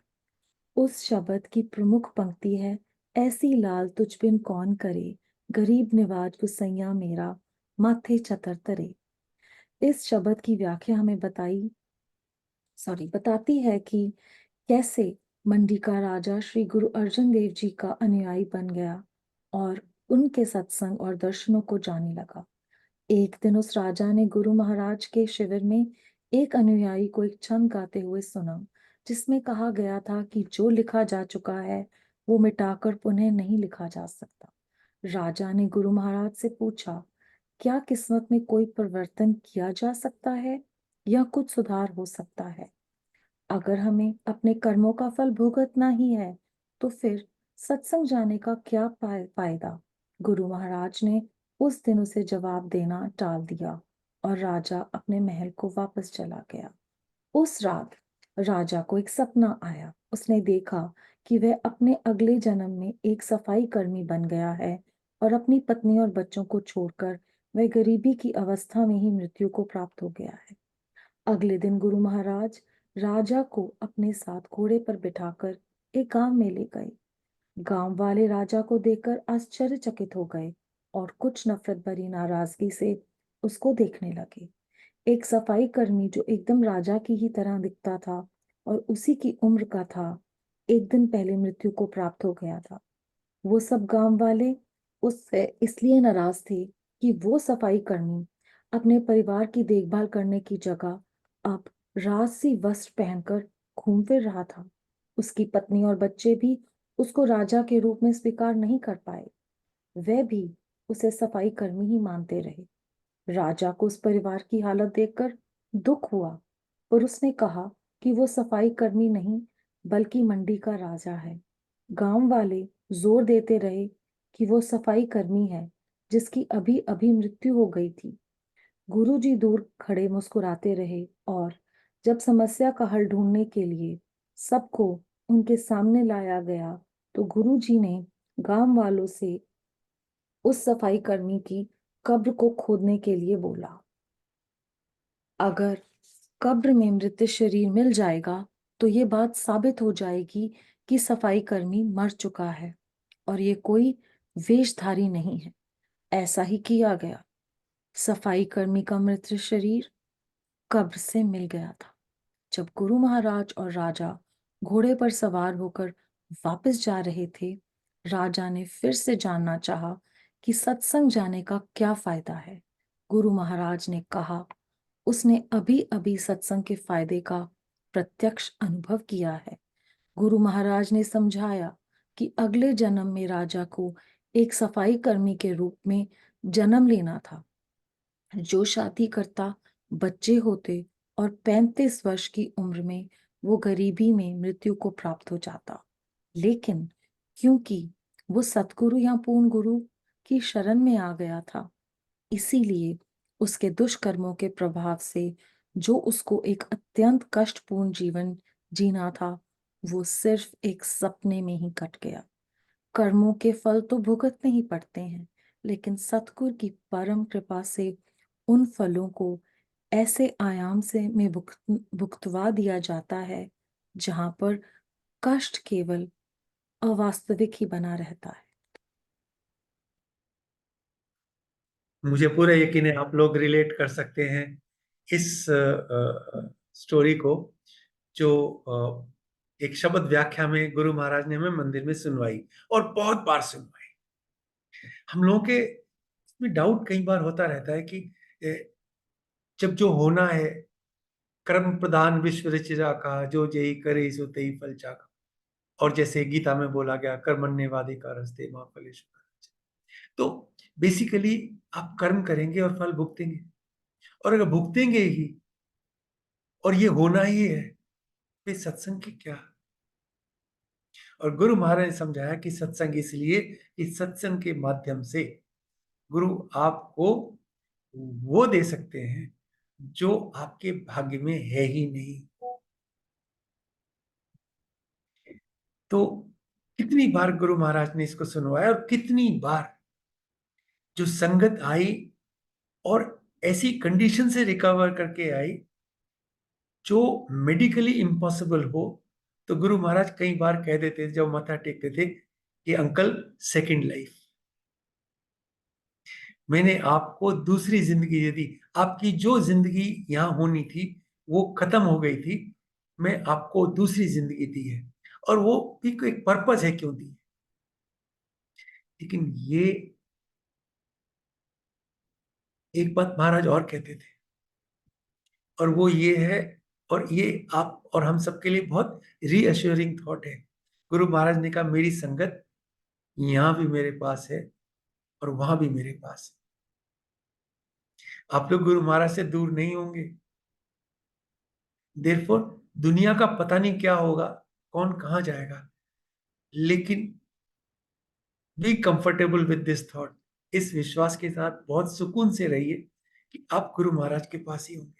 उस शब्द की प्रमुख पंक्ति है, ऐसी लाल तुझ बिन कौन करे, गरीब निवाज गुसैया मेरा, माथे छतर तरे। इस शब्द की व्याख्या हमें बताती है कि कैसे मंडी का राजा श्री गुरु अर्जन देव जी का अनुयायी बन गया और उनके सत्संग और दर्शनों को जाने लगा। एक दिन उस राजा ने गुरु महाराज के शिविर में एक अनुयायी को एक छंद गाते हुए सुना, जिसमें कहा गया था कि जो लिखा जा चुका है वो मिटाकर पुनः नहीं लिखा जा सकता। राजा ने गुरु महाराज से पूछा, क्या किस्मत में कोई परिवर्तन किया जा सकता है या कुछ सुधार हो सकता है? अगर हमें अपने कर्मों का फल भुगतना ही है तो फिर सत्संग जाने का क्या फायदा? गुरु महाराज ने उस दिन उसे जवाब देना टाल दिया और राजा अपने महल को वापस चला गया। उस रात राजा को एक सपना आया। उसने देखा कि वह अपने अगले जन्म में एक सफाई कर्मी बन गया है और अपनी पत्नी और बच्चों को छोड़कर वह गरीबी की अवस्था में ही मृत्यु को प्राप्त हो गया है। अगले दिन गुरु महाराज राजा को अपने साथ घोड़े पर बिठाकर एक गांव में ले गए। गांव वाले राजा को देखकर आश्चर्यचकित हो गए और कुछ नफरत भरी नाराजगी से उसको देखने लगे। एक सफाई कर्मी जो एकदम राजा की ही तरह दिखता था और उसी की उम्र का था, एक दिन पहले मृत्यु को प्राप्त हो गया था। वो सब गांव वाले उससे इसलिए नाराज थे कि वो सफाई कर्मी अपने परिवार की देखभाल करने की जगह अब राजसी वस्त्र पहनकर घूम फिर रहा था। उसकी पत्नी और बच्चे भी उसको राजा के रूप में स्वीकार नहीं कर पाए। वे भी उसे सफाई कर्मी ही मानते रहे। राजा को उस परिवार की हालत देखकर दुख हुआ, पर उसने कहा कि वो सफाई कर्मी नहीं बल्कि मंडी का राजा है। गांव वाले जोर देते रहे कि वो सफाई कर्मी है जिसकी अभी अभी मृत्यु हो गई थी। गुरुजी दूर खड़े मुस्कुराते रहे और जब समस्या का हल ढूंढने के लिए सबको उनके सामने लाया गया तो गुरुजी ने गांव वालों से उस सफाई कर्मी की कब्र को खोदने के लिए बोला। अगर कब्र में मृत शरीर मिल जाएगा तो ये बात साबित हो जाएगी कि सफाई कर्मी मर चुका है और ये कोई वेशधारी नहीं है। ऐसा ही किया गया। सफाई कर्मी का मृत शरीर कब्र से मिल गया था। जब गुरु महाराज और राजा घोड़े पर सवार होकर वापस जा रहे थे, राजा ने फिर से जानना चाहा कि सत्संग जाने का क्या फायदा है। गुरु महाराज ने कहा, उसने अभी अभी सत्संग के फायदे का प्रत्यक्ष अनुभव किया है। गुरु महाराज ने समझाया कि अगले जन्म में राजा को एक सफाई कर्मी के रूप में जन्म लेना था। जो शादी करता, बच्चे होते और 35 वर्ष की उम्र में वो गरीबी में मृत्यु को प्राप्त हो जाता। लेकिन क्योंकि वो सतगुरु या पूर्ण गुरु की शरण में आ गया था। इसीलिए उसके दुष्कर्मों के प्रभाव से जो उसको एक अत्यंत कष्टपूर्ण जीवन जीना था, वो सिर्फ एक सपने में ही कट गया। कर्मों के फल तो भुगतने ही पड़ते हैं, लेकिन सतगुरु की परम कृपा से उन फलों को ऐसे आयाम से में भुगतवा दिया जाता है जहां पर कष्ट केवल अवास्तविक ही बना रहता है। मुझे पूरा यकीन है आप लोग रिलेट कर सकते हैं इस स्टोरी को, जो एक शब्द व्याख्या में गुरु महाराज ने हमें मंदिर में सुनवाई, और बहुत बार सुनवाई। हम लोगों के इसमें डाउट कई बार होता रहता है कि जब जो होना है, कर्म प्रधान विश्व रचिरा का, जो जेहि करे सो तेहि फल चाका, और जैसे गीता में बोला गया कर्मण्येवाधिकारस्ते मा फलेषु कदाचन। तो बेसिकली आप कर्म करेंगे और फल भुगतेंगे, और अगर भुगतेंगे ही और ये होना ही है, फिर सत्संग की क्या। और गुरु महाराज ने समझाया कि सत्संग इसलिए कि सत्संग के माध्यम से गुरु आपको वो दे सकते हैं जो आपके भाग्य में है ही नहीं। तो कितनी बार गुरु महाराज ने इसको सुनवाया, और कितनी बार जो संगत आई और ऐसी कंडीशन से रिकवर करके आई जो मेडिकली इम्पॉसिबल हो, तो गुरु महाराज कई बार कह देते थे जब माथा टेकते थे कि अंकल सेकंड लाइफ, मैंने आपको दूसरी जिंदगी दे दी, आपकी जो जिंदगी यहां होनी थी वो खत्म हो गई थी, मैं आपको दूसरी जिंदगी दी है, और वो भी कोई एक पर्पस है क्यों दी। लेकिन ये एक बात महाराज और कहते थे, और वो ये है, और ये आप और हम सबके लिए बहुत रीअश्योरिंग थॉट है। गुरु महाराज ने कहा मेरी संगत यहां भी मेरे पास है और वहां भी मेरे पास है, आप लोग गुरु महाराज से दूर नहीं होंगे। देयरफॉर दुनिया का पता नहीं क्या होगा, कौन कहां जाएगा, लेकिन be comfortable with this thought, इस विश्वास के साथ बहुत सुकून से रहिए कि आप गुरु महाराज के पास ही होंगे।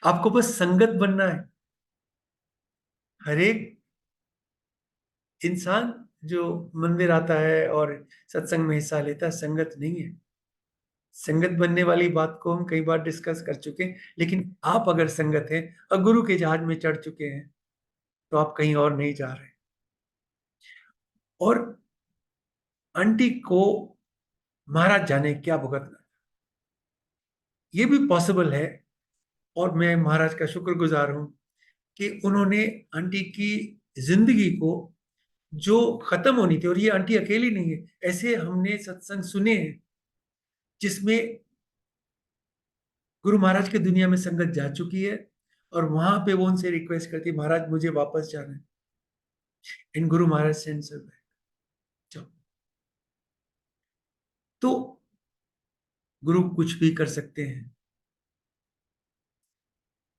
आपको बस संगत बनना है। हर एक इंसान जो मंदिर आता है और सत्संग में हिस्सा लेता है संगत नहीं है। संगत बनने वाली बात को हम कई बार डिस्कस कर चुके हैं, लेकिन आप अगर संगत हैं और गुरु के जहाज में चढ़ चुके हैं तो आप कहीं और नहीं जा रहे। और आंटी को महाराज जाने क्या भुगतना, ये भी पॉसिबल है, और मैं महाराज का शुक्रगुजार हूं कि उन्होंने आंटी की जिंदगी को जो खत्म होनी थी, और ये आंटी अकेली नहीं है, ऐसे हमने सत्संग सुने हैं जिसमें गुरु महाराज की दुनिया में संगत जा चुकी है, और वहां पे वो उनसे रिक्वेस्ट करती महाराज मुझे वापस जाना है, and Guru Maharaj sends her back. तो गुरु कुछ भी कर सकते हैं,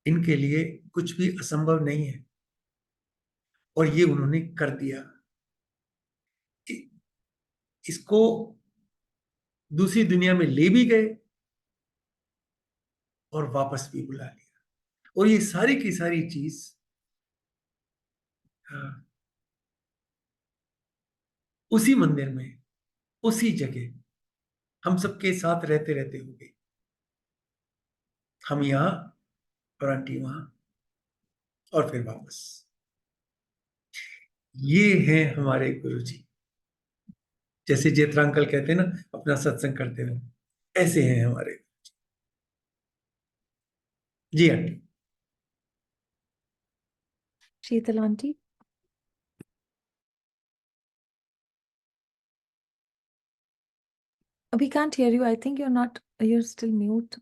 इनके लिए कुछ भी असंभव नहीं है, और ये उन्होंने कर दिया। इसको दूसरी दुनिया में ले भी गए और वापस भी बुला लिया, और ये सारी की सारी चीज उसी मंदिर में, उसी जगह हम सबके साथ रहते रहते हो गई। हम यहां और आंटी वहां, और फिर वापस। ये हैं हमारे गुरुजी, जैसे जेठरा अंकल कहते हैं ना अपना सत्संग करते हुए, ऐसे हैं हमारे। जी aunty. Sheetal aunty, we can't hear you. I think you're still mute.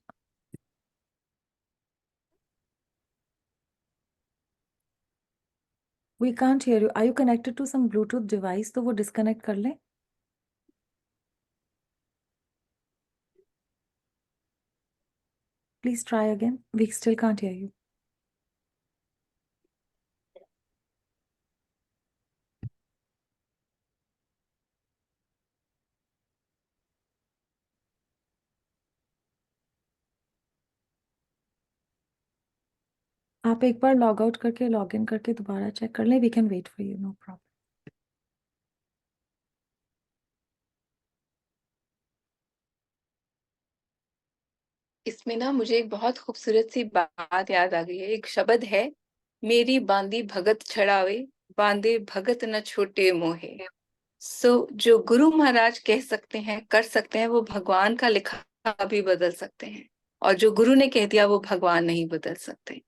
We can't hear you. Are you connected to some Bluetooth device? तो वो disconnect कर लें. Please try again. We still can't hear you. आप एक बार log out करके log in करके दोबारा चेक कर लें, we can wait for you, no problem. इसमें ना मुझे एक बहुत खूबसूरत सी बात याद आ गई है। एक शब्द है, मेरी बांदी भगत छड़ावे, बांधे भगत न छोटे मोहे। जो गुरु महाराज कह सकते हैं, कर सकते हैं, वो भगवान का लिखा भी बदल सकते हैं, और जो गुरु ने कह दिया वो भगवान नहीं बदल सकते।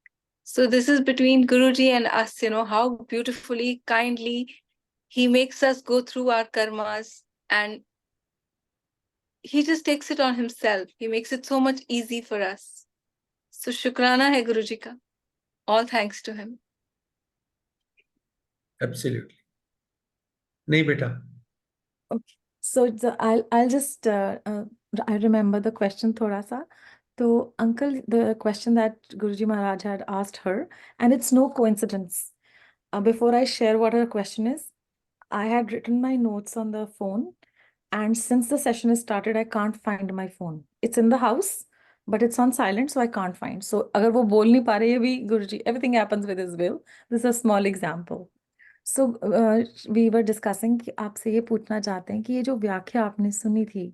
So this is between Guruji and us, how beautifully, kindly he makes us go through our karmas, and he just takes it on himself. He makes it so much easy for us. So शुक्राना है गुरुजी का. All thanks to him. Absolutely. नहीं बेटा, Okay. So I'll just I remember the question thoda sa. So uncle, the question that Guruji Maharaj had asked her, and it's no coincidence. Before I share what her question is, I had written my notes on the phone, and since the session has started, I can't find my phone. It's in the house, but it's on silent, so I can't find. So अगर वो बोल नहीं पा रही है भी, Guruji, everything happens with his will. This is a small example. So we were discussing कि आपसे ये पूछना चाहते हैं कि ये जो व्याख्या आपने सुनी थी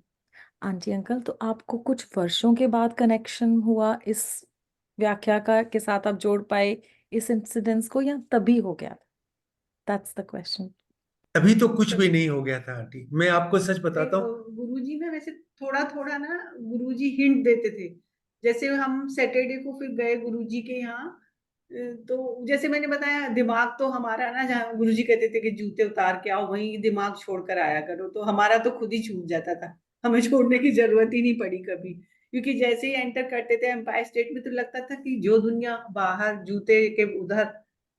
आंटी अंकल, तो आपको कुछ वर्षों के बाद कनेक्शन हुआ इस व्याख्या का के साथ, आप जोड़ पाए इस इंसिडेंस को, या तभी हो गया? That's the question. अभी तो कुछ भी नहीं हो गया था आंटी, मैं आपको सच बताता हूँ। गुरुजी ना वैसे थोड़ा थोड़ा ना गुरुजी हिंट देते थे। जैसे हम सैटरडे को फिर गए गुरुजी के यहाँ, तो जैसे मैंने बताया, दिमाग तो हमारा ना, जहाँ गुरुजी कहते थे कि जूते उतार के आओ, वहीं दिमाग छोड़कर आया करो, तो हमारा तो खुद ही छूट जाता था। हमें छोड़ने की जरूरत ही नहीं पड़ी कभी, क्योंकि जैसे ही एंटर करते थे एम्पायर स्टेट में, तो लगता था कि जो दुनिया बाहर जूते के उधर,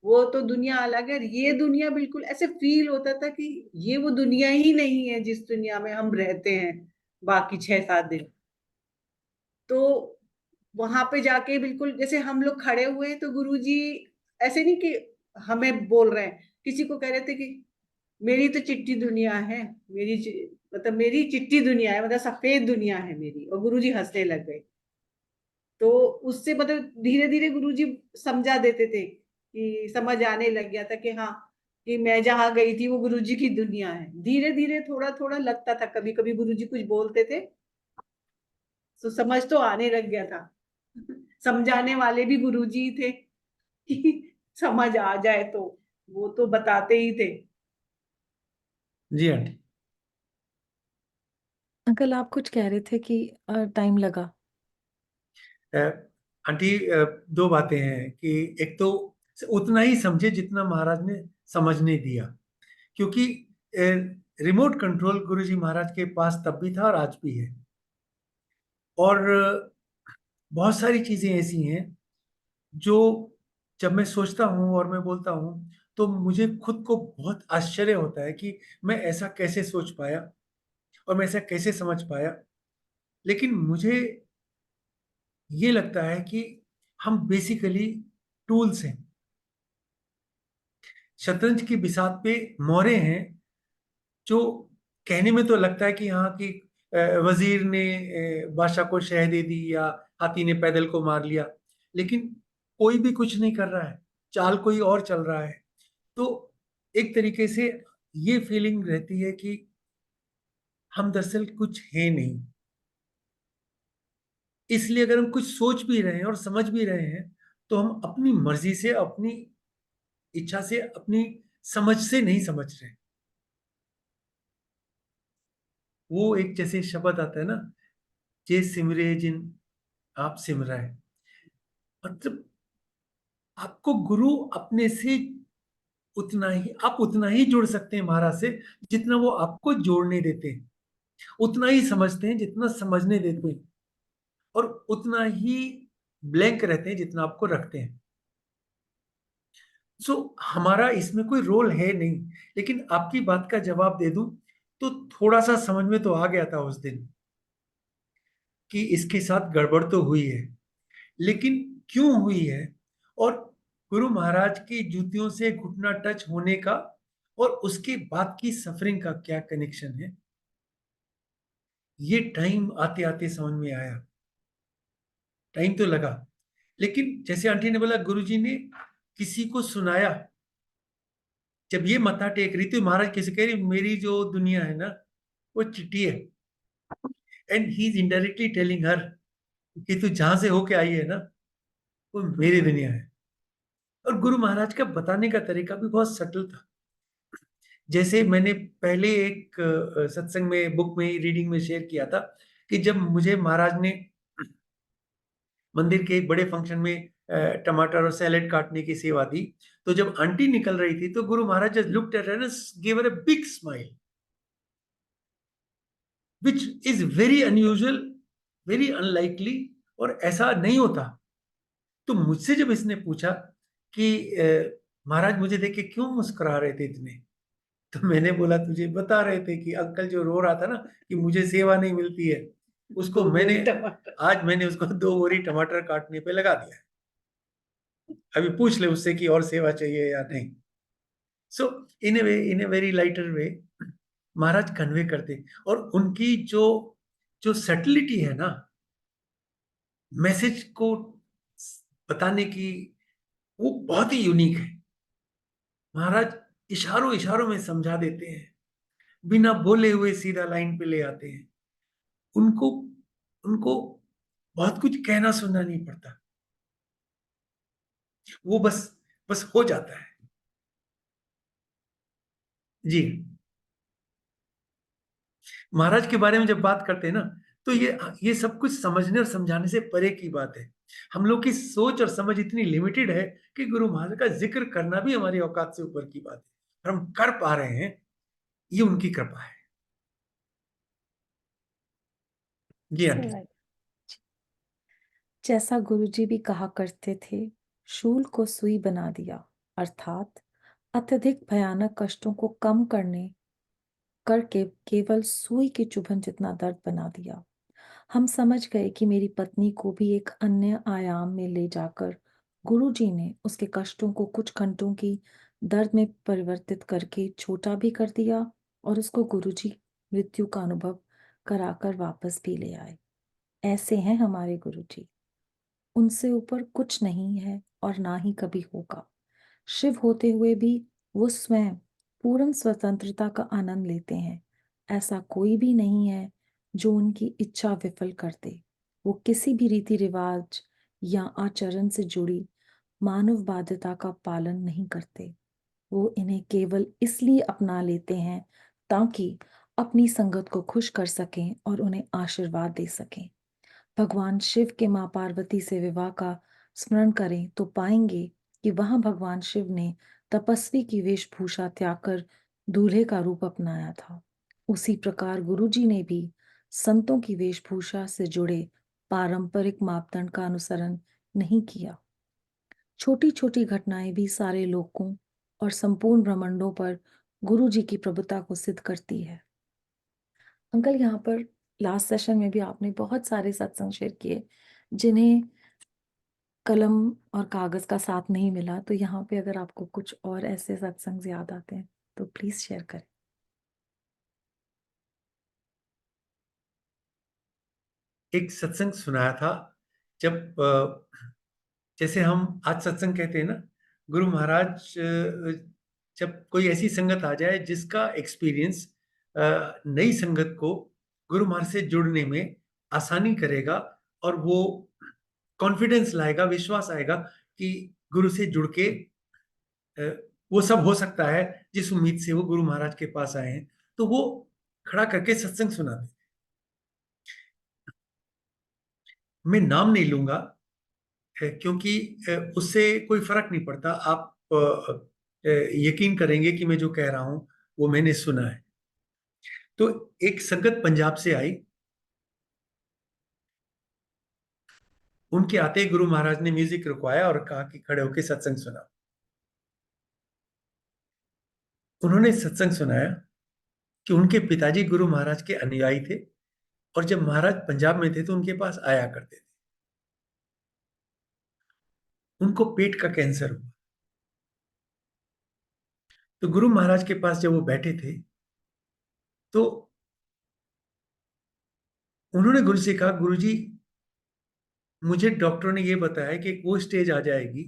वो तो दुनिया अलग है, ये दुनिया बिल्कुल ऐसे फील होता था कि ये वो दुनिया ही नहीं है जिस दुनिया में हम रहते हैं बाकी 6-7 दिन। तो वहां पे जाके बिल्कुल जैसे हम लोग खड़े हुए, तो गुरुजी ऐसे नहीं कि हमें बोल रहे हैं, किसी को कह रहे थे कि मेरी तो चिट्टी दुनिया है, मतलब मेरी चिट्टी दुनिया है, मतलब सफेद दुनिया है मेरी, और गुरुजी हंसने लग गए। तो उससे मतलब धीरे धीरे गुरुजी समझा देते थे, कि समझ आने लग गया था कि हाँ, कि मैं जहाँ गई थी वो गुरुजी की दुनिया है। धीरे धीरे थोड़ा थोड़ा लगता था, कभी कभी गुरुजी कुछ बोलते थे तो समझ तो आने लग गया था। समझाने वाले भी गुरुजी थे कि समझ आ जाए, तो वो तो बताते ही थे। जी आंटी। अंकल आप कुछ कह रहे थे कि टाइम लगा। आंटी, दो बातें हैं कि एक तो उतना ही समझे जितना महाराज ने समझने दिया, क्योंकि रिमोट कंट्रोल गुरुजी महाराज के पास तब भी था और आज भी है। और बहुत सारी चीजें ऐसी हैं जो जब मैं सोचता हूँ और मैं बोलता हूँ, तो मुझे खुद को बहुत आश्चर्य होता है कि मैं ऐसा कैसे सोच पाया और मैं ऐसा कैसे समझ पाया। लेकिन मुझे ये लगता है कि हम बेसिकली टूल्स हैं। शतरंज की बिसात पे मोहरे हैं, जो कहने में तो लगता है कि हाँ कि वजीर ने बादशाह को शह दे दी या हाथी ने पैदल को मार लिया, लेकिन कोई भी कुछ नहीं कर रहा है, चाल कोई और चल रहा है। तो एक तरीके से ये फीलिंग रहती है कि हम दरअसल कुछ है नहीं। इसलिए अगर हम कुछ सोच भी रहे हैं और समझ भी रहे हैं, तो हम अपनी मर्जी से, अपनी इच्छा से, अपनी समझ से नहीं समझ रहे। वो एक जैसे शब्द आता है ना, जे सिमरे जिन आप सिमराए, मतलब आपको गुरु अपने से उतना ही, आप उतना ही जुड़ सकते हैं महाराज से जितना वो आपको जोड़ने देते हैं, उतना ही समझते हैं जितना समझने देते हैं, और उतना ही ब्लैंक रहते हैं जितना आपको रखते हैं। सो हमारा इसमें कोई रोल है नहीं। लेकिन आपकी बात का जवाब दे दूं, तो थोड़ा सा समझ में तो आ गया था उस दिन कि इसके साथ गड़बड़ तो हुई है, लेकिन क्यों हुई है, और गुरु महाराज की जूतियों से घुटना टच होने का और उसके बाद की सफरिंग का क्या कनेक्शन है, ये टाइम आते आते समझ में आया। टाइम तो लगा, लेकिन जैसे आंटी ने बोला, गुरुजी ने किसी को सुनाया। जब ये मत्था टेक रही थी, महाराज कैसे कह रही, मेरी जो दुनिया है ना वो चिट्ठी है, and he is indirectly telling her कि तू जहां से होके आई है ना वो मेरी दुनिया है। और गुरु महाराज का बताने का तरीका भी बहुत सटल था। जैसे मैंने पहले एक सत्संग में, बुक में, रीडिंग में शेयर किया था कि जब मुझे महाराज ने मंदिर के एक बड़े फंक्शन में टमाटर और सैलेड काटने की सेवा दी, तो जब आंटी निकल रही थी तो Guru Maharaj just looked at her and give her a big smile, which is very unusual, very unlikely, और ऐसा नहीं होता। तो मुझसे जब इसने पूछा कि महाराज मुझे देख के क्यों मुस्कुरा रहे थे इतने, तो मैंने बोला तुझे बता रहे थे कि अंकल जो रो रहा था ना कि मुझे सेवा नहीं मिलती है, उसको आज मैंने उसको 2 बोरी टमाटर काटने पे लगा दिया। अभी पूछ ले उससे कि और सेवा चाहिए या नहीं। So in a way, in a very lighter way Maharaj convey करते, और उनकी जो जो सटलिटी है ना मैसेज को बताने की, वो बहुत ही यूनिक है। महाराज इशारों इशारों में समझा देते हैं, बिना बोले हुए सीधा लाइन पे ले आते हैं। उनको उनको बहुत कुछ कहना सुनना नहीं पड़ता, वो बस बस हो जाता है। जी, महाराज के बारे में जब बात करते हैं ना, तो ये सब कुछ समझने और समझाने से परे की बात है। हम लोग की सोच और समझ इतनी लिमिटेड है कि गुरु महाराज का जिक्र करना भी हमारी औकात से ऊपर की बात है, और हम कर पा रहे हैं, ये उनकी कृपा है। जी आंटी। सर, जैसा गुरुजी भी कहा करते थे, शूल को सुई बना दिया, अर्थात अत्यधिक भयानक कष्टों को कम करके केवल सुई की चुभन जितना दर्द बना दिया। हम समझ गए कि मेरी पत्नी को भी एक अन्य आयाम में ले जाकर गुरुजी ने उसके कष्टों को कुछ घंटों की दर्द में परिवर्तित करके छोटा भी कर दिया, और उसको गुरुजी मृत्यु का अनुभव कराकर वापस भी ले आए। ऐसे हैं हमारे गुरुजी, उनसे ऊपर कुछ नहीं है और ना ही कभी होगा। शिव होते हुए भी वो स्वयं पूर्ण स्वतंत्रता का आनंद लेते हैं। ऐसा कोई भी नहीं है जो उनकी इच्छा विफल कर दे। वो किसी भी रीति रिवाज या आचरण से जुड़ी मानव बाध्यता का पालन नहीं करते। वो इन्हें केवल इसलिए अपना लेते हैं ताकि अपनी संगत को खुश कर सकें और उन्हें आशीर्वाद दे सकें। भगवान शिव के मां पार्वती से विवाह का स्मरण करें तो पाएंगे कि वहां भगवान शिव ने तपस्वी की वेशभूषा त्याग कर दूल्हे का रूप अपनाया था। उसी प्रकार गुरुजी ने भी संतों की वेशभूषा से जुड़े पारंपरिक मापदंड का अनुसरण नहीं किया। छोटी छोटी घटनाएं भी सारे लोकों और संपूर्ण ब्रह्मांडों पर गुरुजी की प्रभुता को सिद्ध करती है। अंकल, यहाँ पर लास्ट सेशन में भी आपने बहुत सारे सत्संग शेयर किए जिन्हें कलम और कागज का साथ नहीं मिला, तो यहाँ पे अगर आपको कुछ और ऐसे सत्संग याद आते हैं तो प्लीज शेयर करें। एक सत्संग सुनाया था जब जैसे हम आज सत्संग कहते हैं ना, गुरु महाराज जब कोई ऐसी संगत आ जाए जिसका एक्सपीरियंस नई संगत को गुरु महाराज से जुड़ने में आसानी करेगा, और वो कॉन्फिडेंस लाएगा, विश्वास आएगा कि गुरु से जुड़ के वो सब हो सकता है जिस उम्मीद से वो गुरु महाराज के पास आए हैं, तो वो खड़ा करके सत्संग सुनाते। मैं नाम नहीं लूंगा क्योंकि उससे कोई फर्क नहीं पड़ता। आप यकीन करेंगे कि मैं जो कह रहा हूं वो मैंने सुना है। तो एक संगत पंजाब से आई, उनके आते ही गुरु महाराज ने म्यूजिक रुकवाया और कहा कि खड़े होकर सत्संग सुना। उन्होंने सत्संग सुनाया कि उनके पिताजी गुरु महाराज के अनुयायी थे, और जब महाराज पंजाब में थे तो उनके पास आया करते थे। उनको पेट का कैंसर हुआ, तो गुरु महाराज के पास जब वो बैठे थे तो उन्होंने गुरु से कहा, गुरु जी मुझे डॉक्टरों ने ये बताया कि वो स्टेज आ जाएगी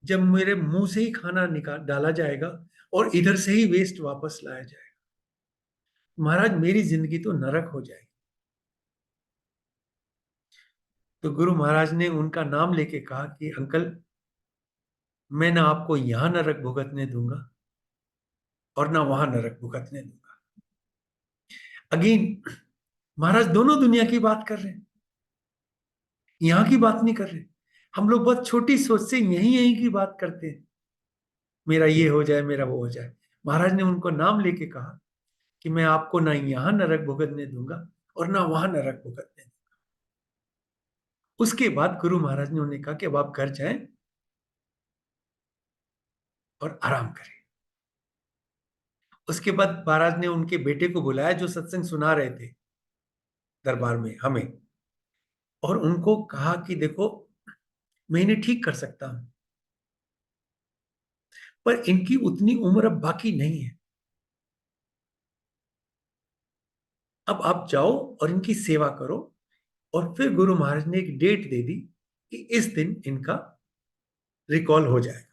जब मेरे मुंह से ही खाना निकाल डाला जाएगा और इधर से ही वेस्ट वापस लाया जाएगा। महाराज मेरी जिंदगी तो नरक हो जाएगी। तो गुरु महाराज ने उनका नाम लेके कहा कि अंकल, मैं ना आपको यहां नरक भुगतने दूंगा और ना वहां नरक भुगतने दूंगा। अगेन महाराज दोनों दुनिया की बात कर रहे हैं, यहां की बात नहीं कर रहे। हम लोग बहुत छोटी सोच से यहीं यहीं की बात करते हैं, मेरा ये हो जाए, मेरा वो हो जाए। महाराज ने उनको नाम लेके कहा कि मैं आपको ना यहां नरक भुगतने दूंगा और ना वहां नरक भुगतने दूंगा। उसके बाद गुरु महाराज ने उन्हें कहा कि अब आप घर जाएं और आराम करें। उसके बाद महाराज ने उनके बेटे को बुलाया जो सत्संग सुना रहे थे दरबार में हमें, और उनको कहा कि देखो मैं इन्हें ठीक कर सकता हूं, पर इनकी उतनी उम्र अब बाकी नहीं है। अब आप जाओ और इनकी सेवा करो। और फिर गुरु महाराज ने एक डेट दे दी कि इस दिन इनका रिकॉल हो जाएगा।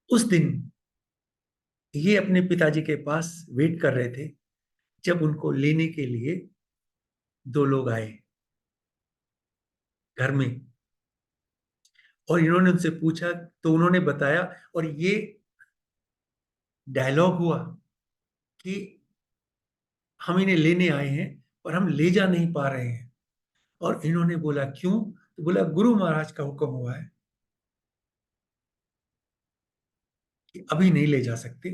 उस दिन ये अपने पिताजी के पास वेट कर रहे थे जब उनको लेने के लिए दो लोग आए घर में, और इन्होंने उनसे पूछा तो उन्होंने बताया, और ये डायलॉग हुआ कि हम इन्हें लेने आए हैं पर हम ले जा नहीं पा रहे हैं। और इन्होंने बोला क्यों? तो बोला गुरु महाराज का हुक्म हुआ है कि अभी नहीं ले जा सकते,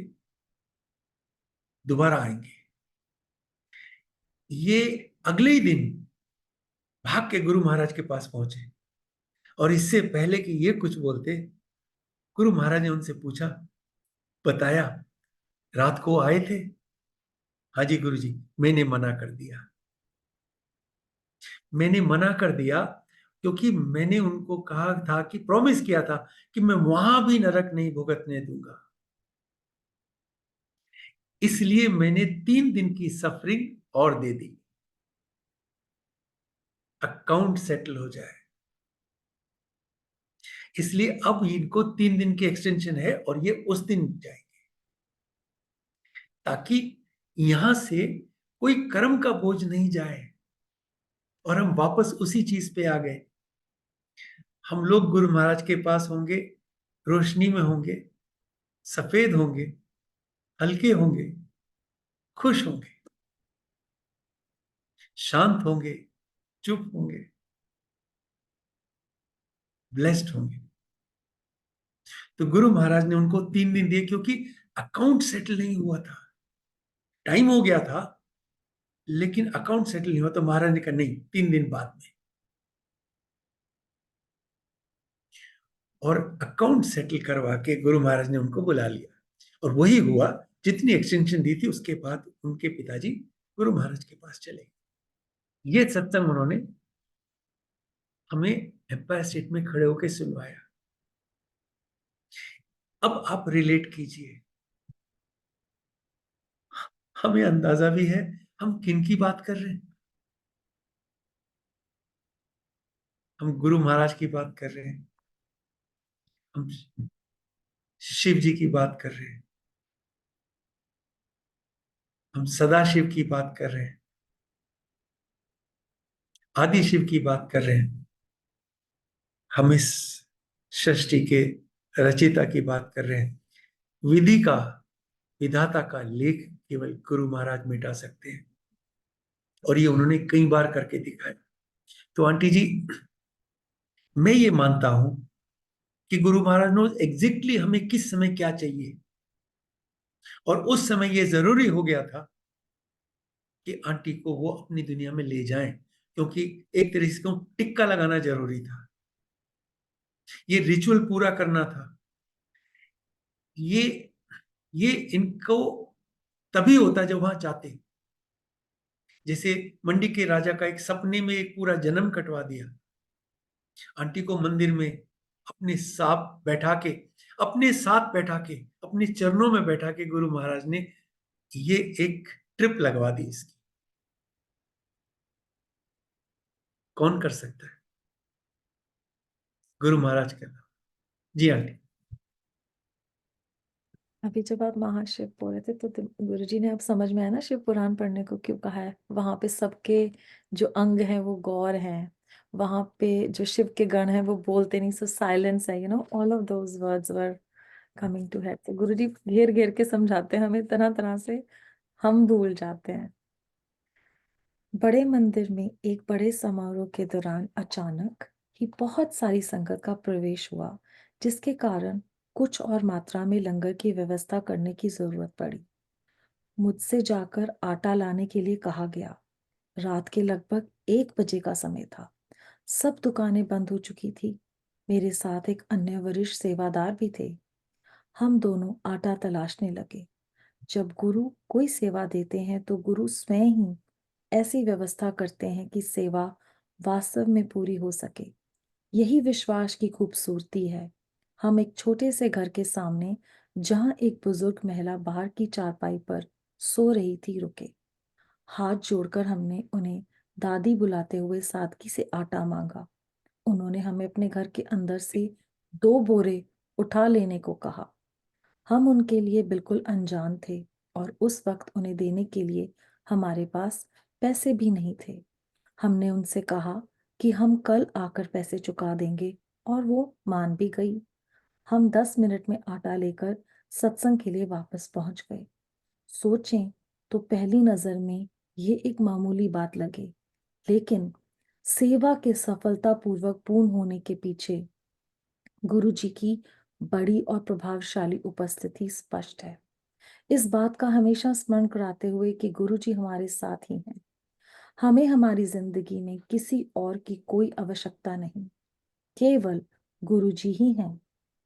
दोबारा आएंगे। ये अगले ही दिन भाग के गुरु महाराज के पास पहुंचे, और इससे पहले कि ये कुछ बोलते, गुरु महाराज ने उनसे पूछा, बताया रात को आए थे? हाँ जी गुरु जी, मैंने मना कर दिया। मैंने मना कर दिया क्योंकि मैंने उनको कहा था कि प्रॉमिस किया था कि मैं वहां भी नरक नहीं भुगतने दूंगा। इसलिए मैंने 3 दिन की सफरिंग और दे दी, अकाउंट सेटल हो जाए। इसलिए अब इनको 3 दिन की एक्सटेंशन है और ये उस दिन जाएंगे, ताकि यहां से कोई कर्म का बोझ नहीं जाए और हम वापस उसी चीज पे आ गए। हम लोग गुरु महाराज के पास होंगे, रोशनी में होंगे, सफेद होंगे, हल्के होंगे, खुश होंगे, शांत होंगे, चुप होंगे, ब्लेस्ड होंगे। तो गुरु महाराज ने उनको 3 दिन दिए क्योंकि अकाउंट सेटल नहीं हुआ था। टाइम हो गया था लेकिन अकाउंट सेटल नहीं हुआ, तो महाराज ने कहा नहीं, 3 दिन बाद में। और अकाउंट सेटल करवा के गुरु महाराज ने उनको बुला लिया, और वही हुआ। जितनी एक्सटेंशन दी थी उसके बाद उनके पिताजी गुरु महाराज के पास चले गए। ये सत्संग उन्होंने हमें एम्पायर स्टेट में खड़े होकर सुनवाया। अब आप रिलेट कीजिए, हमें अंदाजा भी है हम किन की बात कर रहे हैं। हम गुरु महाराज की बात कर रहे हैं, हम शिव जी की बात कर रहे हैं, हम सदाशिव की बात कर रहे हैं, आदि शिव की बात कर रहे हैं, हम इस सृष्टि के रचयिता की बात कर रहे हैं। विधि का, विधाता का लेख केवल गुरु महाराज मिटा सकते हैं, और ये उन्होंने कई बार करके दिखाया। तो आंटी जी, मैं ये मानता हूं कि गुरु महाराज ने एग्जैक्टली हमें किस समय क्या चाहिए, और उस समय ये जरूरी हो गया था कि आंटी को वो अपनी दुनिया में ले जाएं, क्योंकि एक तरीके से टिक्का लगाना जरूरी था, ये रिचुअल पूरा करना था। ये इनको तभी होता जब वहां जाते। जैसे मंडी के राजा का एक सपने में एक पूरा जन्म कटवा दिया, आंटी को मंदिर में अपने साथ बैठा के, अपने चरणों में बैठा के गुरु महाराज ने ये एक ट्रिप लगवा दी इसकी। कौन कर सकता है? गुरु महाराज के अलावा। जी आंटी। अभी जब आप महाशिव बोल रहे थे तो गुरुजी ने अब समझ में आया ना शिव पुराण पढ़ने को क्यों कहा है। वहां पे सबके जो अंग हैं वो गौर हैं, वहां पे जो शिव के गण हैं वो बोलते नहीं, सो साइलेंस है, all of those words were coming to head. तो गुरुजी घेर घेर के समझाते हैं हमें तरह तरह से, हम भूल जाते हैं। बड़े मंदिर में एक बड़े समारोह के दौरान अचानक ही बहुत सारी संगत का प्रवेश हुआ, जिसके कारण कुछ और मात्रा में लंगर की व्यवस्था करने की जरूरत पड़ी। मुझसे जाकर आटा लाने के लिए कहा गया। रात के लगभग 1 बजे का समय था। सब दुकानें बंद हो चुकी थी। मेरे साथ एक अन्य वरिष्ठ सेवादार भी थे। हम दोनों आटा तलाशने लगे। जब गुरु कोई सेवा देते हैं तो गुरु स्वयं ही ऐसी व्यवस्था करते हैं कि सेवा वास्तव में पूरी हो सके। यही विश्वास की खूबसूरती है। हम एक छोटे से घर के सामने, जहां एक बुजुर्ग महिला बाहर की चारपाई पर सो रही थी, रुके। हाथ जोड़कर हमने उन्हें दादी बुलाते हुए सादगी से आटा मांगा। उन्होंने हमें अपने घर के अंदर से 2 बोरे उठा लेने को कहा। हम उनके लिए बिल्कुल अनजान थे और उस वक्त उन्हें देने के लिए हमारे पास पैसे भी नहीं थे। हमने उनसे कहा कि हम कल आकर पैसे चुका देंगे और वो मान भी गई। हम 10 मिनट में आटा लेकर सत्संग के लिए वापस पहुंच गए। सोचें तो पहली नजर में ये एक मामूली बात लगे, लेकिन सेवा के सफलतापूर्वक पूर्ण होने के पीछे गुरु जी की बड़ी और प्रभावशाली उपस्थिति स्पष्ट है। इस बात का हमेशा स्मरण कराते हुए कि गुरु जी हमारे साथ ही हैं। हमें हमारी जिंदगी में किसी और की कोई आवश्यकता नहीं, केवल गुरु जी ही हैं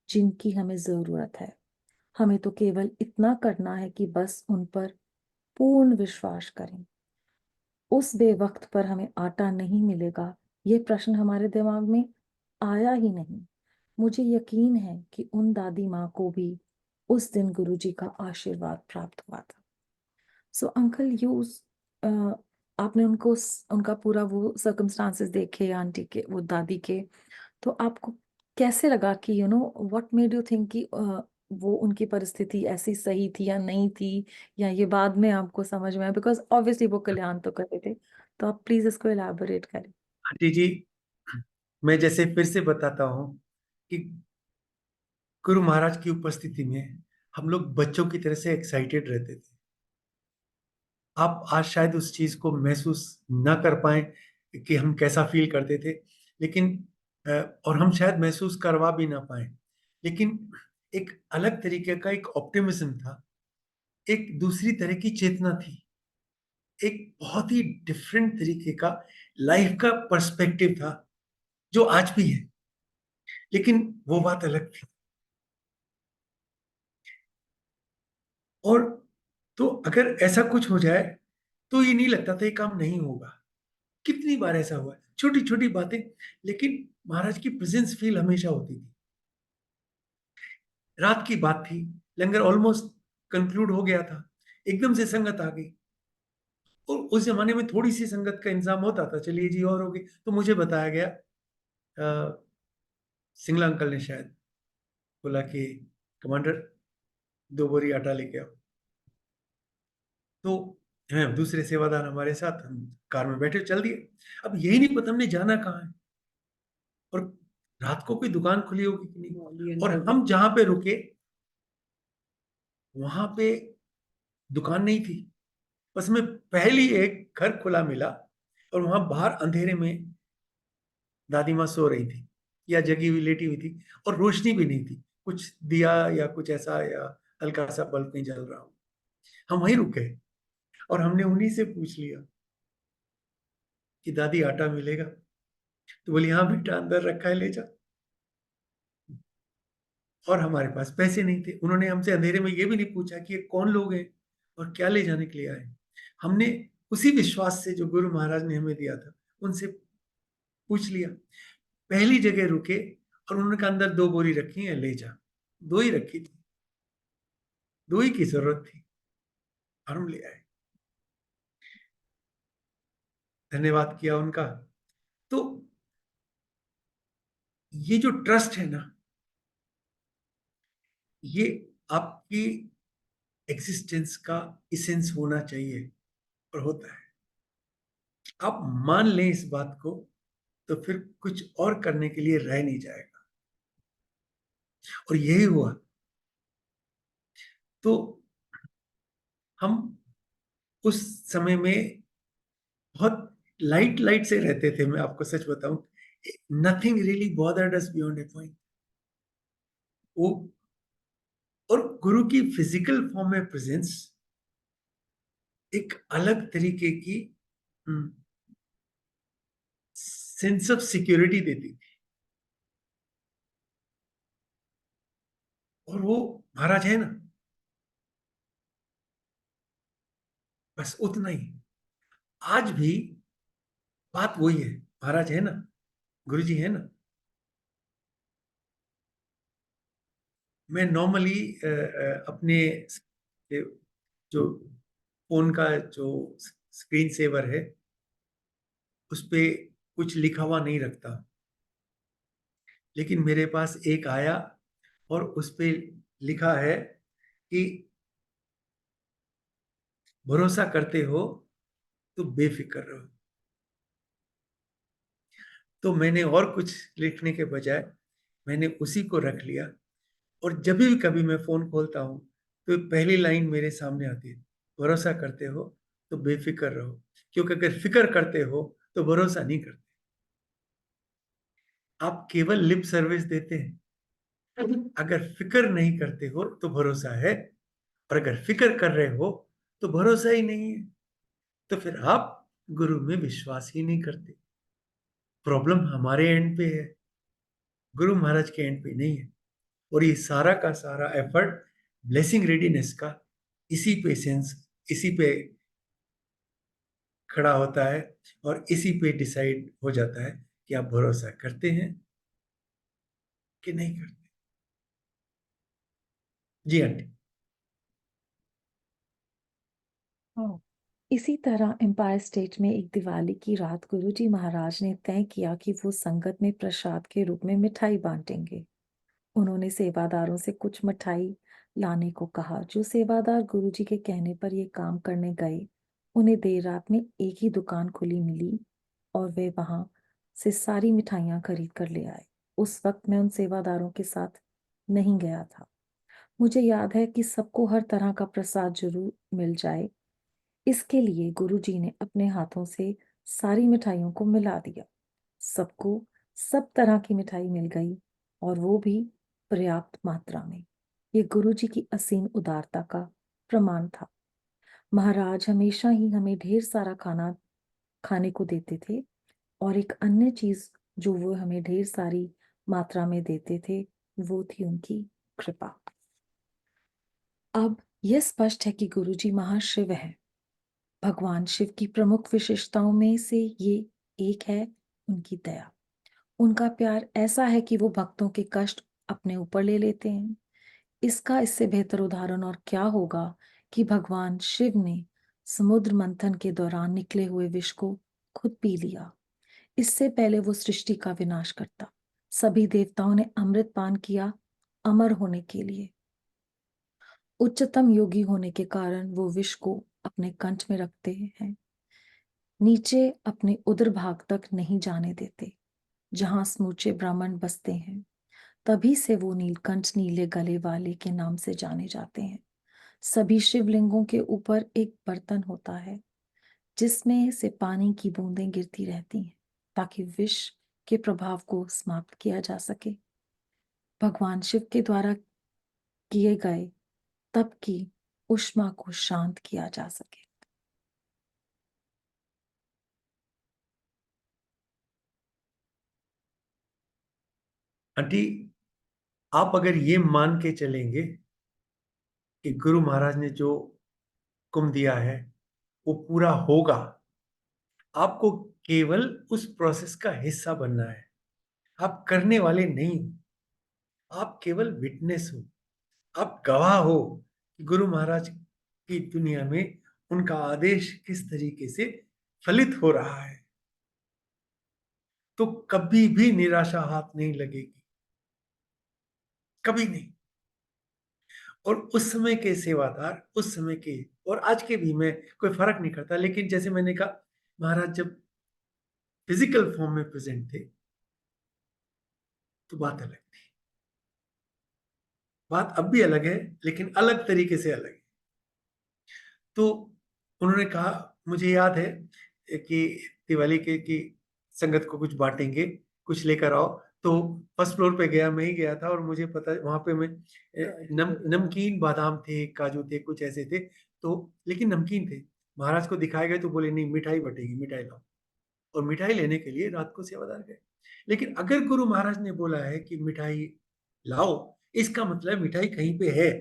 जिनकी हमें जरूरत है। हमें तो केवल इतना करना है कि बस उन पर पूर्ण विश्वास करें। उस बेवक्त पर हमें आटा नहीं मिलेगा, ये प्रश्न हमारे दिमाग में आया ही नहीं। मुझे यकीन है कि उन दादी माँ को भी उस दिन गुरुजी का आशीर्वाद प्राप्त हुआ था। सो अंकल यू, आपने उनका पूरा वो सर्कमस्टांसेस देखे आंटी के, वो दादी के, तो आपको कैसे लगा कि व्हाट मेड यू थिंक कि वो उनकी परिस्थिति ऐसी सही थी या नहीं थी, या ये बाद में आपको समझ में आया? बिकॉज ऑब्वियसली वो कल्याण तो कर रहे थे, तो आप प्लीज इसको इलाबोरेट करें। आंटी जी, मैं जैसे फिर से बताता हूँ कि गुरु महाराज की उपस्थिति में हम लोग बच्चों की तरह से एक्साइटेड रहते थे। आप आज शायद उस चीज को महसूस ना कर पाए कि हम कैसा फील करते थे, लेकिन और हम शायद महसूस करवा भी ना पाए, लेकिन एक अलग तरीके का एक ऑप्टिमिज्म था, एक दूसरी तरह की चेतना थी, एक बहुत ही डिफरेंट तरीके का लाइफ का पर्सपेक्टिव था जो आज भी है, लेकिन वो बात अलग थी। और तो अगर ऐसा कुछ हो जाए तो ये नहीं लगता था ये काम नहीं होगा। कितनी बार ऐसा हुआ है, छोटी छोटी बातें, लेकिन महाराज की प्रेजेंस फील हमेशा होती थी। रात की बात थी, लंगर ऑलमोस्ट कंक्लूड हो गया था, एकदम से संगत आ गई। और उस जमाने में थोड़ी सी संगत का इंतजाम होता था, चलिए जी और होगी, तो मुझे बताया गया, सिंगला अंकल ने शायद बोला कि कमांडर 2 बोरी आटा लेके आओ। तो हैं दूसरे सेवादार हमारे साथ, हम कार में बैठे चल दिए। अब यही नहीं पता हमने जाना कहाँ है और रात को कोई दुकान खुली होगी कि नहीं। और हम जहां पे रुके वहां पे दुकान नहीं थी, बस में पहली एक घर खुला मिला और वहां बाहर अंधेरे में दादी माँ सो रही थी या जगी हुई लेटी हुई थी, और रोशनी भी नहीं थी, कुछ दिया या कुछ ऐसा या हल्का सा बल्ब नहीं जल रहा हो। हम वहीं रुक गए और हमने उन्हीं से पूछ लिया कि दादी आटा मिलेगा? तो बोली हाँ बेटा अंदर रखा है, ले जा। और हमारे पास पैसे नहीं थे। उन्होंने हमसे अंधेरे में ये भी नहीं पूछा कि ये कौन लोग हैं और क्या ले जाने के लिए आए। हमने उसी विश्वास से जो गुरु महाराज ने हमें दिया था उनसे पूछ लिया। पहली जगह रुके और उन्होंने कहा अंदर 2 बोरी रखी है, ले जा। 2 ही रखी थी, 2 ही की जरूरत थी और हम ले आए। धन्यवाद किया उनका तो ये जो ट्रस्ट है ना, ये आपकी एग्जिस्टेंस का इसेंस होना चाहिए, और होता है। आप मान लें इस बात को, तो फिर कुछ और करने के लिए रह नहीं जाएगा, और यही हुआ। तो हम उस समय में बहुत लाइट लाइट से रहते थे, मैं आपको सच बताऊं। नथिंग रियली बॉदर्ड अस बियॉन्ड ए पॉइंट। वो, और गुरु की फिजिकल फॉर्म में प्रेजेंस एक अलग तरीके की सेंस ऑफ सिक्योरिटी देती थी। और वो महाराज है ना, बस उतना ही। आज भी बात वही है, महाराज है ना, गुरुजी है ना। मैं नॉर्मली अपने जो फोन का जो स्क्रीन सेवर है, उस पे कुछ लिखा हुआ नहीं रखता, लेकिन मेरे पास एक आया और उस पे लिखा है कि भरोसा करते हो तो बेफिक्र रहो। तो मैंने और कुछ लिखने के बजाय मैंने उसी को रख लिया, और जब भी कभी मैं फोन खोलता हूं तो पहली लाइन मेरे सामने आती है, भरोसा करते हो तो बेफिक्र रहो। क्योंकि अगर फिक्र करते हो तो भरोसा नहीं करते। आप केवल लिप सर्विस देते हैं। अगर फिक्र नहीं करते हो तो भरोसा है, और अगर फिक्र कर रहे हो तो भरोसा ही नहीं है। तो फिर आप गुरु में विश्वास ही नहीं करते। प्रॉब्लम हमारे एंड पे है, गुरु महाराज के एंड पे नहीं है। और ये सारा का सारा एफर्ट ब्लेसिंग रेडीनेस का इसी पेशेंस, इसी पे खड़ा होता है, और इसी पे डिसाइड हो जाता है कि आप भरोसा करते हैं कि नहीं करते। जी आंटी। हाँ। इसी तरह एम्पायर स्टेट में एक दिवाली की रात गुरुजी महाराज ने तय किया कि वो संगत में प्रसाद के रूप में मिठाई बांटेंगे। उन्होंने सेवादारों से कुछ मिठाई लाने को कहा। जो सेवादार गुरुजी के कहने पर ये काम करने गए, उन्हें देर रात में एक ही दुकान खुली मिली और वे वहां से सारी मिठाइयां खरीद कर ले आए। उस वक्त मैं उन सेवादारों के साथ नहीं गया था। मुझे याद है कि सबको हर तरह का प्रसाद जरूर मिल जाए, इसके लिए गुरुजी ने अपने हाथों से सारी मिठाइयों को मिला दिया। सबको सब तरह की मिठाई मिल गई, और वो भी पर्याप्त मात्रा में। ये गुरुजी की असीम उदारता का प्रमाण था। महाराज हमेशा ही हमें ढेर सारा खाना खाने को देते थे, और एक अन्य चीज जो वो हमें ढेर सारी मात्रा में देते थे, वो थी उनकी कृपा। अब यह स्पष्ट है कि गुरुजी महाशिव है। भगवान शिव की प्रमुख विशेषताओं में से ये एक है उनकी दया। उनका प्यार ऐसा है कि वो भक्तों के कष्ट अपने ऊपर ले लेते हैं। इसका इससे बेहतर उदाहरण और क्या होगा कि भगवान शिव ने समुद्र मंथन के दौरान निकले हुए विष को खुद पी लिया। इससे पहले वो सृष्टि का विनाश करता। सभी देवताओं ने अमृत पान किया अमर होने के लिए। उच्चतम योगी होने के कारण वो विष को अपने कंठ में रखते हैं, नीचे अपने उदर भाग तक नहीं जाने देते, जहां समूचे ब्राह्मण बसते हैं। तभी से वो नीलकंठ, नीले गले वाले के नाम से जाने जाते हैं। सभी शिवलिंगों के ऊपर एक बर्तन होता है जिसमें से पानी की बूंदें गिरती रहती हैं, ताकि विष के प्रभाव को समाप्त किया जा सके। भगवान शिव के द्वारा किए गए तप की ऊष्मा को शांत किया जा सके। आंटी, आप अगर ये मान के चलेंगे कि गुरु महाराज ने जो हुक्म दिया है वो पूरा होगा, आपको केवल उस प्रोसेस का हिस्सा बनना है। आप करने वाले नहीं हो, आप केवल विटनेस हो। आप गवाह हो कि गुरु महाराज की दुनिया में उनका आदेश किस तरीके से फलित हो रहा है। तो कभी भी निराशा हाथ नहीं लगेगी, कभी नहीं। और उस समय के सेवादार, उस समय के और आज के भी, में कोई फर्क नहीं करता, लेकिन जैसे मैंने कहा, महाराज जब फिजिकल फॉर्म में प्रेजेंट थे तो बात अलग थी। बात अब भी अलग है, लेकिन अलग तरीके से अलग है। तो उन्होंने कहा, मुझे याद है कि दिवाली के कि संगत को कुछ बांटेंगे, कुछ लेकर आओ। तो फर्स्ट फ्लोर पे गया, मैं ही गया था, और मुझे पता, वहां पे मैं नमकीन बादाम थे, काजू थे, कुछ ऐसे थे, तो लेकिन नमकीन थे। महाराज को दिखाए गए तो बोले नहीं, मिठाई बटेगी, मिठाई लाओ। और मिठाई लेने के लिए रात को सेवादार गए। लेकिन अगर गुरु महाराज ने बोला है कि मिठाई लाओ, इसका मतलब मिठाई कहीं पे है,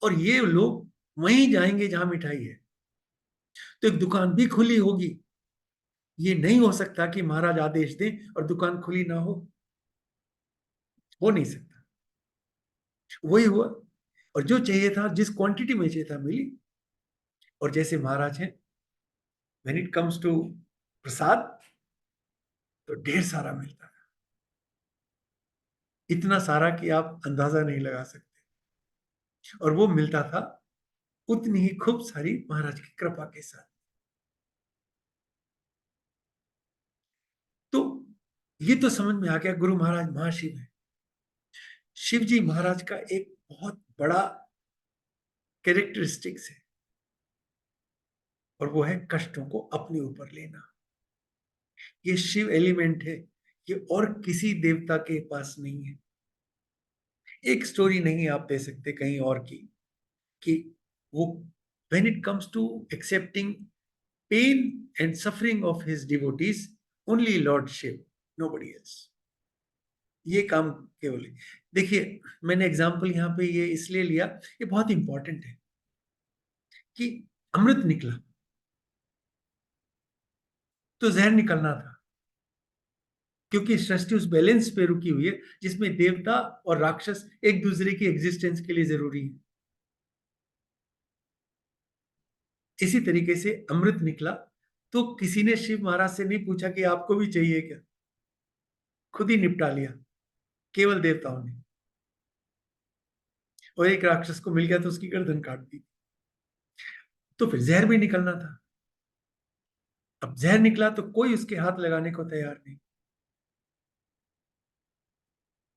और ये लोग वहीं जाएंगे जहां मिठाई है, तो एक दुकान भी खुली होगी। ये नहीं हो सकता कि महाराज आदेश दें और दुकान खुली ना हो नहीं सकता। वही हुआ, और जो चाहिए था, जिस क्वांटिटी में चाहिए था, मिली। और जैसे महाराज हैं, व्हेन इट कम्स टू प्रसाद, तो ढेर सारा मिलता था, इतना सारा कि आप अंदाजा नहीं लगा सकते। और वो मिलता था उतनी ही खूब सारी महाराज की कृपा के साथ। तो ये तो समझ में आ गया, गुरु महाराज महाशिव है। शिव जी महाराज का एक बहुत बड़ा कैरेक्टरिस्टिक्स है, और वो है कष्टों को अपने ऊपर लेना। ये शिव एलिमेंट है, ये और किसी देवता के पास नहीं है। एक स्टोरी नहीं आप दे सकते कहीं और की, कि वो when it comes to accepting pain and suffering of his devotees, only Lord Shiv, nobody else. ये काम केवल है। देखिए, मैंने एग्जाम्पल यहाँ पे ये इसलिए लिया, ये बहुत इंपॉर्टेंट है, कि अमृत निकला तो जहर निकलना था, क्योंकि सृष्टि उस बैलेंस पे रुकी हुई है जिसमें देवता और राक्षस एक दूसरे की एग्जिस्टेंस के लिए जरूरी है। इसी तरीके से अमृत निकला, तो किसी ने शिव महाराज से नहीं पूछा कि आपको भी चाहिए क्या, खुद ही निपटा लिया, केवल देवताओं ने। और एक राक्षस को मिल गया तो उसकी गर्दन काट दी। तो फिर जहर भी निकलना था। अब जहर निकला तो कोई उसके हाथ लगाने को तैयार नहीं,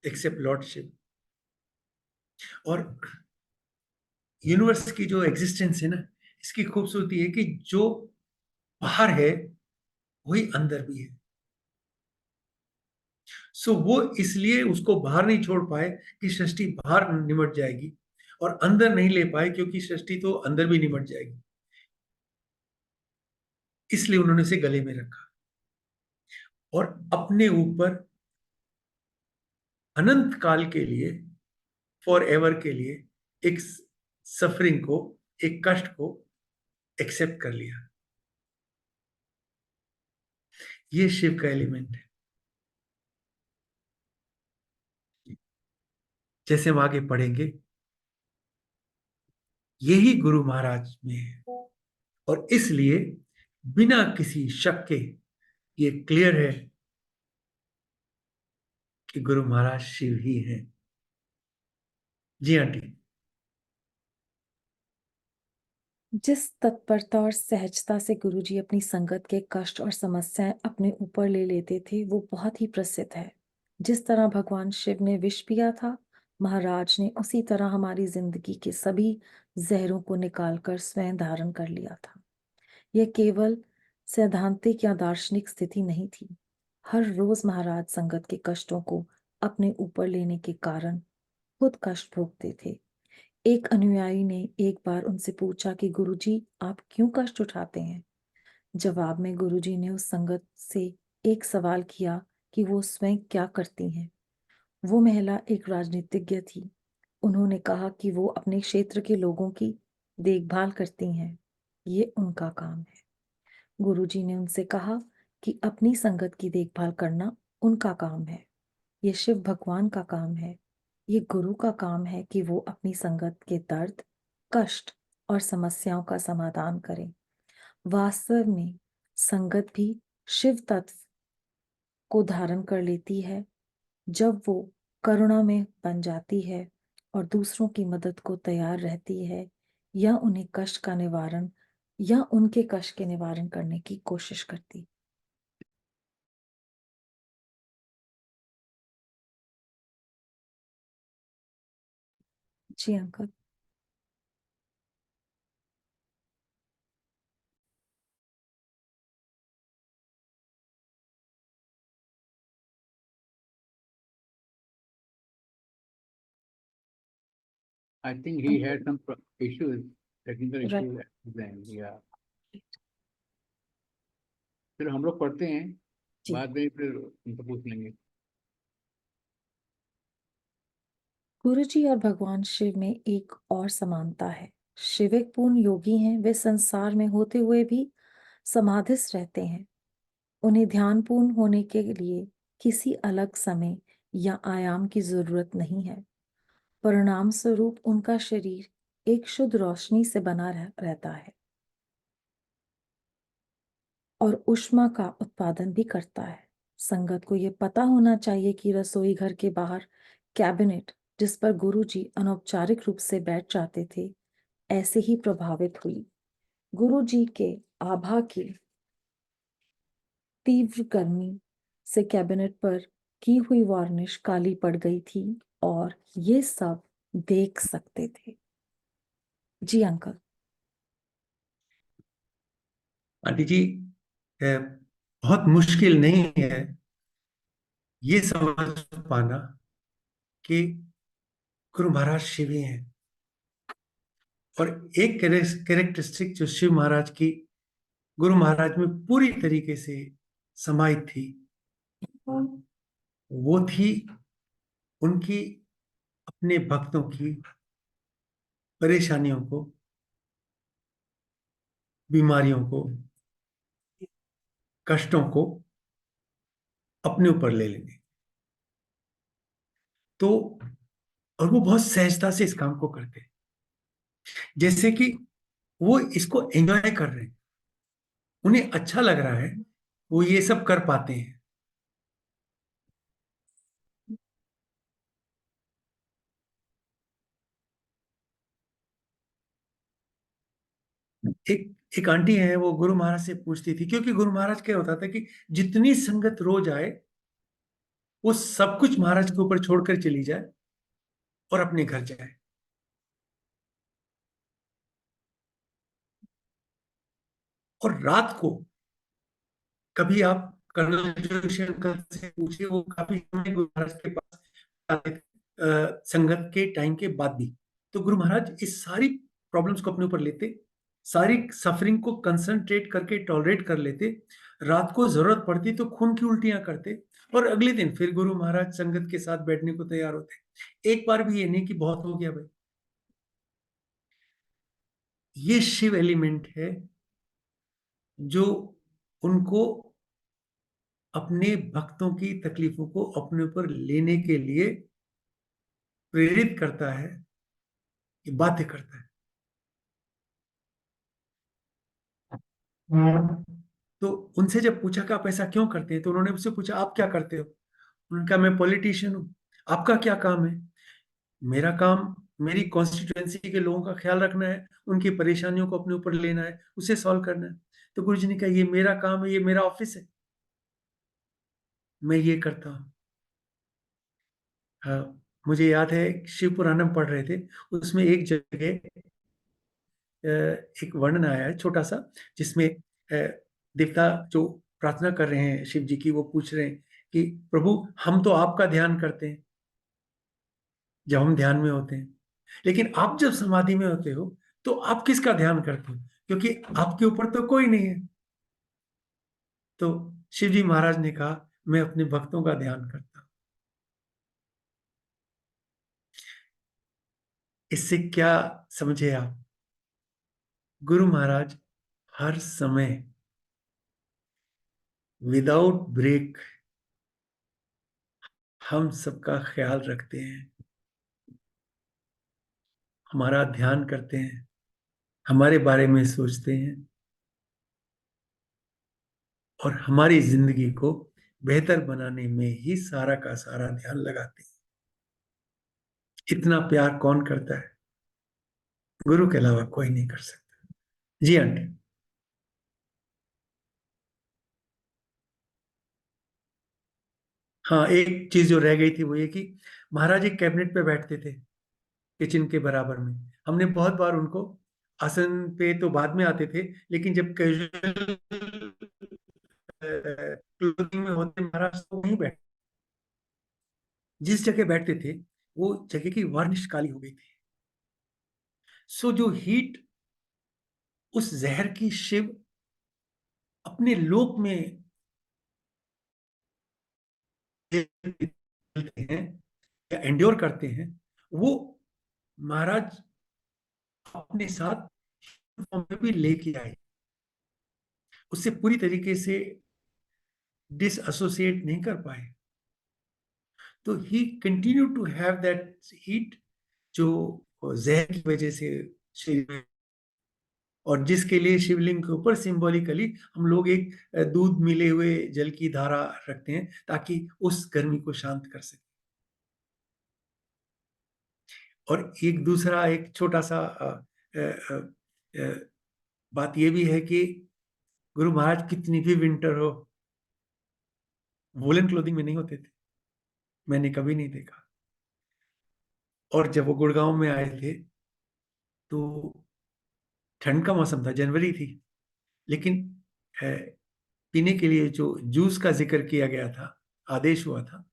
एक्सेप्ट लॉर्ड शिव। और यूनिवर्स की जो एग्जिस्टेंस है ना, इसकी खूबसूरती है कि जो बाहर है वही अंदर भी है। सो वो इसलिए उसको बाहर नहीं छोड़ पाए कि सृष्टि बाहर निमट जाएगी, और अंदर नहीं ले पाए क्योंकि सृष्टि तो अंदर भी निमट जाएगी। इसलिए उन्होंने उसे गले में रखा, और अपने ऊपर अनंत काल के लिए, फॉर एवर के लिए, एक सफरिंग को, एक कष्ट को एक्सेप्ट कर लिया। ये शिव का एलिमेंट है। जैसे हम आगे पढ़ेंगे, यही गुरु महाराज में है, और इसलिए बिना किसी शक के ये क्लियर है कि गुरु महाराज शिव ही हैं। जी आंटी। जिस तत्परता और सहजता से गुरुजी अपनी संगत के कष्ट और समस्याएं अपने ऊपर ले लेते थे, वो बहुत ही प्रसिद्ध है। जिस तरह भगवान शिव ने विष पिया था, महाराज ने उसी तरह हमारी जिंदगी के सभी जहरों को निकालकर स्वयं धारण कर लिया था। यह केवल सैद्धांतिक या दार्शनिक स्थिति नहीं थी। हर रोज महाराज संगत के कष्टों को अपने ऊपर लेने के कारण खुद कष्ट भोगते थे। एक अनुयायी ने एक बार उनसे पूछा कि गुरुजी, आप क्यों कष्ट उठाते हैं? जवाब में गुरुजी ने उस संगत से एक सवाल किया कि वो स्वयं क्या करती हैं। वो महिला एक राजनीतिज्ञ थी। उन्होंने कहा कि वो अपने क्षेत्र के लोगों की देखभाल करती हैं, ये उनका काम है। गुरुजी ने उनसे कहा कि अपनी संगत की देखभाल करना उनका काम है, ये शिव भगवान का काम है। ये गुरु का काम है कि वो अपनी संगत के दर्द, कष्ट और समस्याओं का समाधान करें। वास्तव में संगत भी शिव तत्व को धारण कर लेती है, जब वो करुणा में बन जाती है और दूसरों की मदद को तैयार रहती है, या उन्हें कष्ट का निवारण या उनके कष्ट के निवारण करने की कोशिश करती। जी uncle. I think he had some issues, technical Right. issues then, yeah. फिर हम लोग पढ़ते हैं, जी। बाद में फिर उनको पूछ लेंगे। गुरु जी और भगवान शिव में एक और समानता है। शिव एक पूर्ण योगी हैं, वे संसार में होते हुए भी समाधिस्थ रहते हैं। उन्हें ध्यान पूर्ण होने के लिए किसी अलग समय या आयाम की जरूरत नहीं है। परिणाम स्वरूप उनका शरीर एक शुद्ध रोशनी से बना रहता है और ऊष्मा का उत्पादन भी करता है। संगत को यह पता होना चाहिए कि रसोई घर के बाहर कैबिनेट, जिस पर गुरुजी अनौपचारिक रूप से बैठ जाते थे, ऐसे ही प्रभावित हुई। गुरुजी के आभा की तीव्र गर्मी से कैबिनेट पर की हुई वार्निश काली पड़ गई थी और ये सब देख सकते थे। जी अंकल। आंटी जी, बहुत मुश्किल नहीं है ये समझ पाना कि गुरु महाराज शिव ही हैं। और एक कैरेक्टरिस्टिक जो शिव महाराज की गुरु महाराज में पूरी तरीके से समाहित थी, वो थी उनकी अपने भक्तों की परेशानियों को, बीमारियों को, कष्टों को अपने ऊपर ले लेंगे। तो और वो बहुत सहजता से इस काम को करते हैं, जैसे कि वो इसको एंजॉय कर रहे हैं, उन्हें अच्छा लग रहा है, वो ये सब कर पाते हैं। एक आंटी है, वो गुरु महाराज से पूछती थी, क्योंकि गुरु महाराज क्या होता था कि जितनी संगत रोज आए वो सब कुछ महाराज के ऊपर छोड़कर चली जाए और अपने घर जाए। और रात को कभी आप कर्नल जोशी अंकल से पूछिए, वो काफी समय गुरु महाराज के पास आते थे, संगत के टाइम के बाद भी। तो गुरु महाराज इस सारी प्रॉब्लम्स को अपने ऊपर लेते, सारी सफरिंग को कंसंट्रेट करके टॉलरेट कर लेते, रात को जरूरत पड़ती तो खून की उल्टियां करते, और अगले दिन फिर गुरु महाराज संगत के साथ बैठने को तैयार होते। एक बार भी ये नहीं कि बहुत हो गया भाई। ये शिव एलिमेंट है जो उनको अपने भक्तों की तकलीफों को अपने ऊपर लेने के लिए प्रेरित करता है, ये बाध्य करता है। तो उनसे जब पूछा कि आप ऐसा क्यों करते हैं, तो उन्होंने उससे पूछा आप क्या करते हो। उन्होंने कहा मैं पॉलिटिशियन हूं। आपका क्या काम है। मेरा काम मेरी कॉन्स्टिट्यूएंसी के लोगों का ख्याल रखना है, उनकी परेशानियों को अपने ऊपर लेना है, उसे सॉल्व करना है। तो गुरुजी ने कहा ये मेरा काम है, ये मेरा ऑफिस है, मैं ये करता हूँ। हाँ, मुझे याद है शिव पुराणम पढ़ रहे थे, उसमें एक जगह एक वर्णन आया है छोटा सा, जिसमें देवता जो प्रार्थना कर रहे हैं शिव जी की, वो पूछ रहे हैं कि प्रभु हम तो आपका ध्यान करते हैं जब हम ध्यान में होते हैं, लेकिन आप जब समाधि में होते हो तो आप किसका ध्यान करते हो, क्योंकि आपके ऊपर तो कोई नहीं है। तो शिव जी महाराज ने कहा मैं अपने भक्तों का ध्यान करता हूं। इससे क्या समझे आप, गुरु महाराज हर समय विदाउट ब्रेक हम सबका ख्याल रखते हैं, हमारा ध्यान करते हैं, हमारे बारे में सोचते हैं और हमारी जिंदगी को बेहतर बनाने में ही सारा का सारा ध्यान लगाते हैं। इतना प्यार कौन करता है? गुरु के अलावा कोई नहीं कर सकता। जी आंटी। हाँ, एक चीज जो रह गई थी वो ये कि महाराज एक कैबिनेट पे बैठते थे, किचन के बराबर में। हमने बहुत बार उनको, आसन पे तो बाद में आते थे, लेकिन जब कैजुअल क्लोथिंग में होते महाराज तो वहीं बैठ, जिस जगह बैठते थे वो जगह की वार्निश काली हो गई थी। सो जो हीट उस जहर की शिव अपने लोक में हैं या एंड्योर करते हैं, वो महाराज अपने साथ फॉर्म में भी लेके आए, उससे पूरी तरीके से डिसएसोसिएट नहीं कर पाए। तो he continue to have that heat जो जहर की वजह से शरीर में, और जिसके लिए शिवलिंग के ऊपर सिंबॉलिकली हम लोग एक दूध मिले हुए जल की धारा रखते हैं ताकि उस गर्मी को शांत कर सके। और एक दूसरा एक छोटा सा बात ये भी है कि गुरु महाराज कितनी भी विंटर हो वोलन क्लोथिंग में नहीं होते थे, मैंने कभी नहीं देखा। और जब वो गुड़गांव में आए थे तो ठंड का मौसम था, जनवरी थी, लेकिन पीने के लिए जो जूस का जिक्र किया गया था, आदेश हुआ था,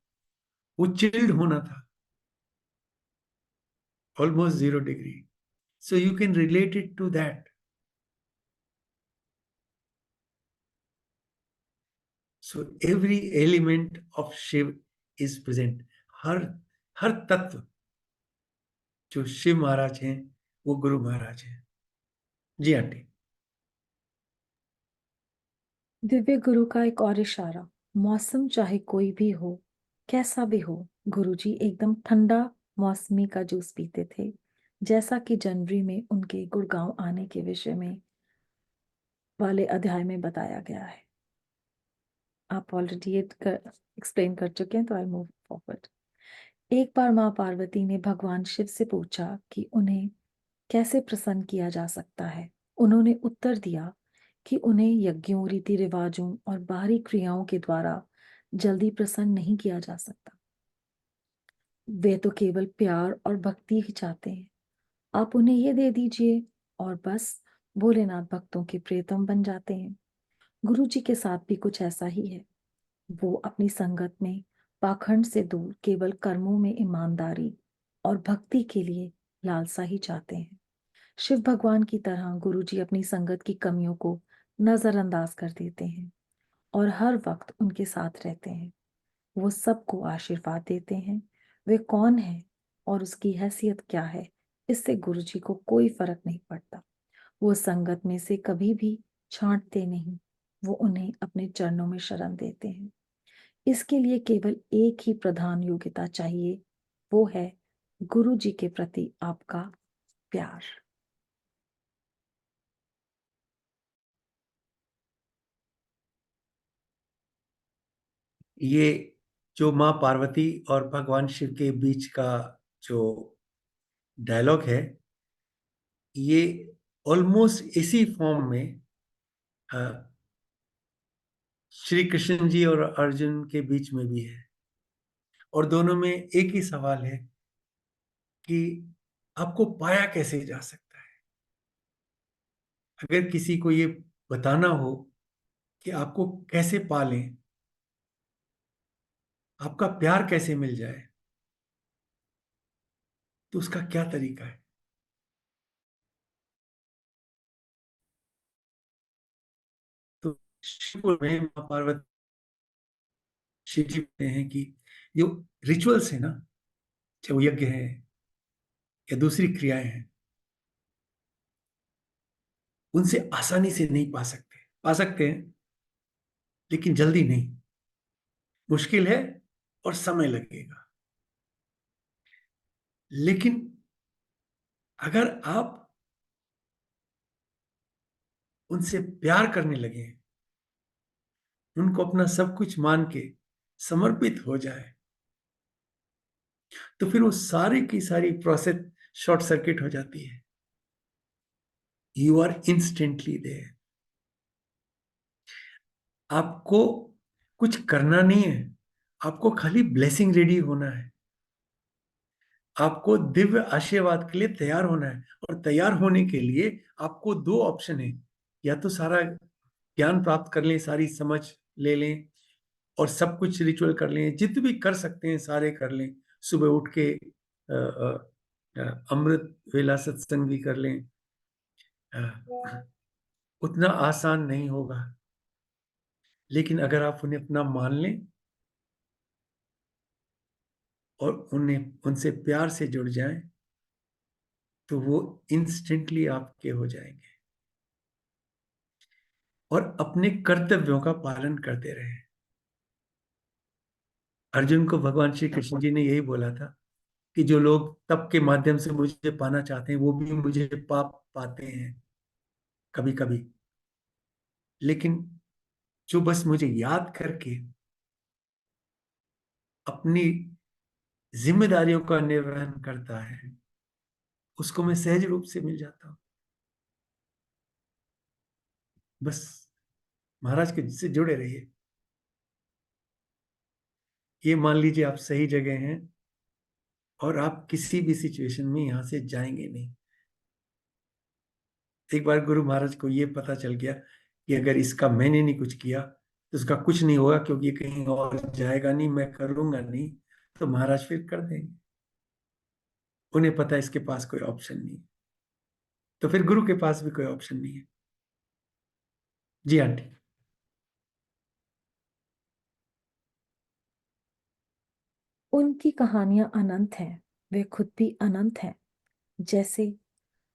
वो चिल्ड होना था, almost 0 degree. So you can relate it to that. So every element of Shiv is present. हर हर तत्व जो शिव महाराज हैं वो गुरु महाराज हैं। जी आंटी। दिव्य गुरु का एक और इशारा, मौसम चाहे कोई भी हो, कैसा भी हो, गुरुजी एकदम ठंडा मौसमी का जूस पीते थे, जैसा कि जनवरी में उनके गुड़गांव आने के विषय में वाले अध्याय में बताया गया है। आप ऑलरेडी ये एक्सप्लेन कर चुके हैं, तो आई मूव फॉरवर्ड। एक बार माँ पार्वती ने भगवान शिव से पूछा कि उन्हें कैसे प्रसन्न किया जा सकता है। उन्होंने उत्तर दिया कि उन्हें यज्ञों, रीति रिवाजों और बाहरी क्रियाओं के द्वारा जल्दी प्रसन्न नहीं किया जा सकता। वे तो केवल प्यार और भक्ति ही चाहते हैं। आप उन्हें ये दे दीजिए और बस भोलेनाथ भक्तों के प्रियतम बन जाते हैं। गुरु जी के साथ भी कुछ ऐसा ही है। वो अपनी संगत में पाखंड से दूर केवल कर्मों में ईमानदारी और भक्ति के लिए लालसा ही चाहते हैं। शिव भगवान की तरह गुरु जी अपनी संगत की कमियों को नजरअंदाज कर देते हैं और हर वक्त उनके साथ रहते हैं। वो सबको आशीर्वाद देते हैं। वे कौन है और उसकी हैसियत क्या है, इससे गुरु जी को कोई फर्क नहीं पड़ता। वो संगत में से कभी भी छांटते नहीं, वो उन्हें अपने चरणों में शरण देते हैं। इसके लिए केवल एक ही प्रधान योग्यता चाहिए, वो है गुरु जी के प्रति आपका प्यार। ये जो माँ पार्वती और भगवान शिव के बीच का जो डायलॉग है, ये ऑलमोस्ट इसी फॉर्म में श्री कृष्ण जी और अर्जुन के बीच में भी है। और दोनों में एक ही सवाल है कि आपको पाया कैसे जा सकता है। अगर किसी को ये बताना हो कि आपको कैसे पालें, आपका प्यार कैसे मिल जाए, तो उसका क्या तरीका है? तो शिव में माँ पार्वती शिव जी कहते हैं कि जो रिचुअल्स है ना, चाहे वो यज्ञ है या दूसरी क्रियाएं हैं, उनसे आसानी से नहीं पा सकते हैं, लेकिन जल्दी नहीं, मुश्किल है और समय लगेगा। लेकिन अगर आप उनसे प्यार करने लगे, उनको अपना सब कुछ मान के समर्पित हो जाए, तो फिर वो सारी की सारी प्रोसेस शॉर्ट सर्किट हो जाती है। You are instantly there. आपको कुछ करना नहीं है, आपको खाली ब्लेसिंग रेडी होना है, आपको दिव्य आशीर्वाद के लिए तैयार होना है। और तैयार होने के लिए आपको दो ऑप्शन है, या तो सारा ज्ञान प्राप्त कर लें, सारी समझ ले लें और सब कुछ रिचुअल कर लें, जितने भी कर सकते हैं सारे कर लें, सुबह उठ के अमृत वेला सत्संग भी कर लें। उतना आसान नहीं होगा, लेकिन अगर आप उन्हें अपना मान लें और उनसे प्यार से जुड़ जाएं, तो वो इंस्टेंटली आपके हो जाएंगे। और अपने कर्तव्यों का पालन करते रहे। अर्जुन को भगवान श्री कृष्ण जी ने यही बोला था कि जो लोग तप के माध्यम से मुझे पाना चाहते हैं वो भी मुझे पाते हैं कभी कभी, लेकिन जो बस मुझे याद करके अपनी जिम्मेदारियों का निर्वहन करता है, उसको मैं सहज रूप से मिल जाता हूं। बस महाराज के से जुड़े रहिए। ये मान लीजिए आप सही जगह हैं और आप किसी भी सिचुएशन में यहां से जाएंगे नहीं। एक बार गुरु महाराज को ये पता चल गया कि अगर इसका मैंने नहीं कुछ किया तो उसका कुछ नहीं होगा, क्योंकि ये कहीं और जाएगा नहीं, मैं करूंगा नहीं, तो महाराज फिर कर देंगे। उन्हें पता है इसके पास कोई ऑप्शन नहीं, तो फिर गुरु के पास भी कोई ऑप्शन नहीं है। जी आंटी। उनकी कहानियां अनंत हैं, वे खुद भी अनंत हैं। जैसे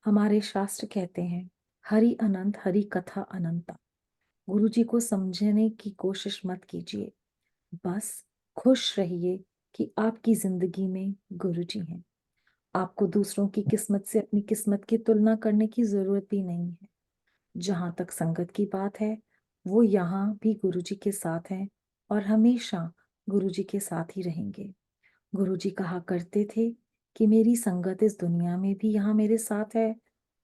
हमारे शास्त्र कहते हैं, हरि अनंत हरि कथा अनंता। गुरु जी को समझने की कोशिश मत कीजिए, बस खुश रहिए कि आपकी जिंदगी में गुरु जी हैं। आपको दूसरों की किस्मत से अपनी किस्मत की तुलना करने की जरूरत भी नहीं है। जहां तक संगत की बात है, वो यहाँ भी गुरु जी के साथ हैं और हमेशा गुरु जी के साथ ही रहेंगे। गुरु जी कहा करते थे कि मेरी संगत इस दुनिया में भी यहाँ मेरे साथ है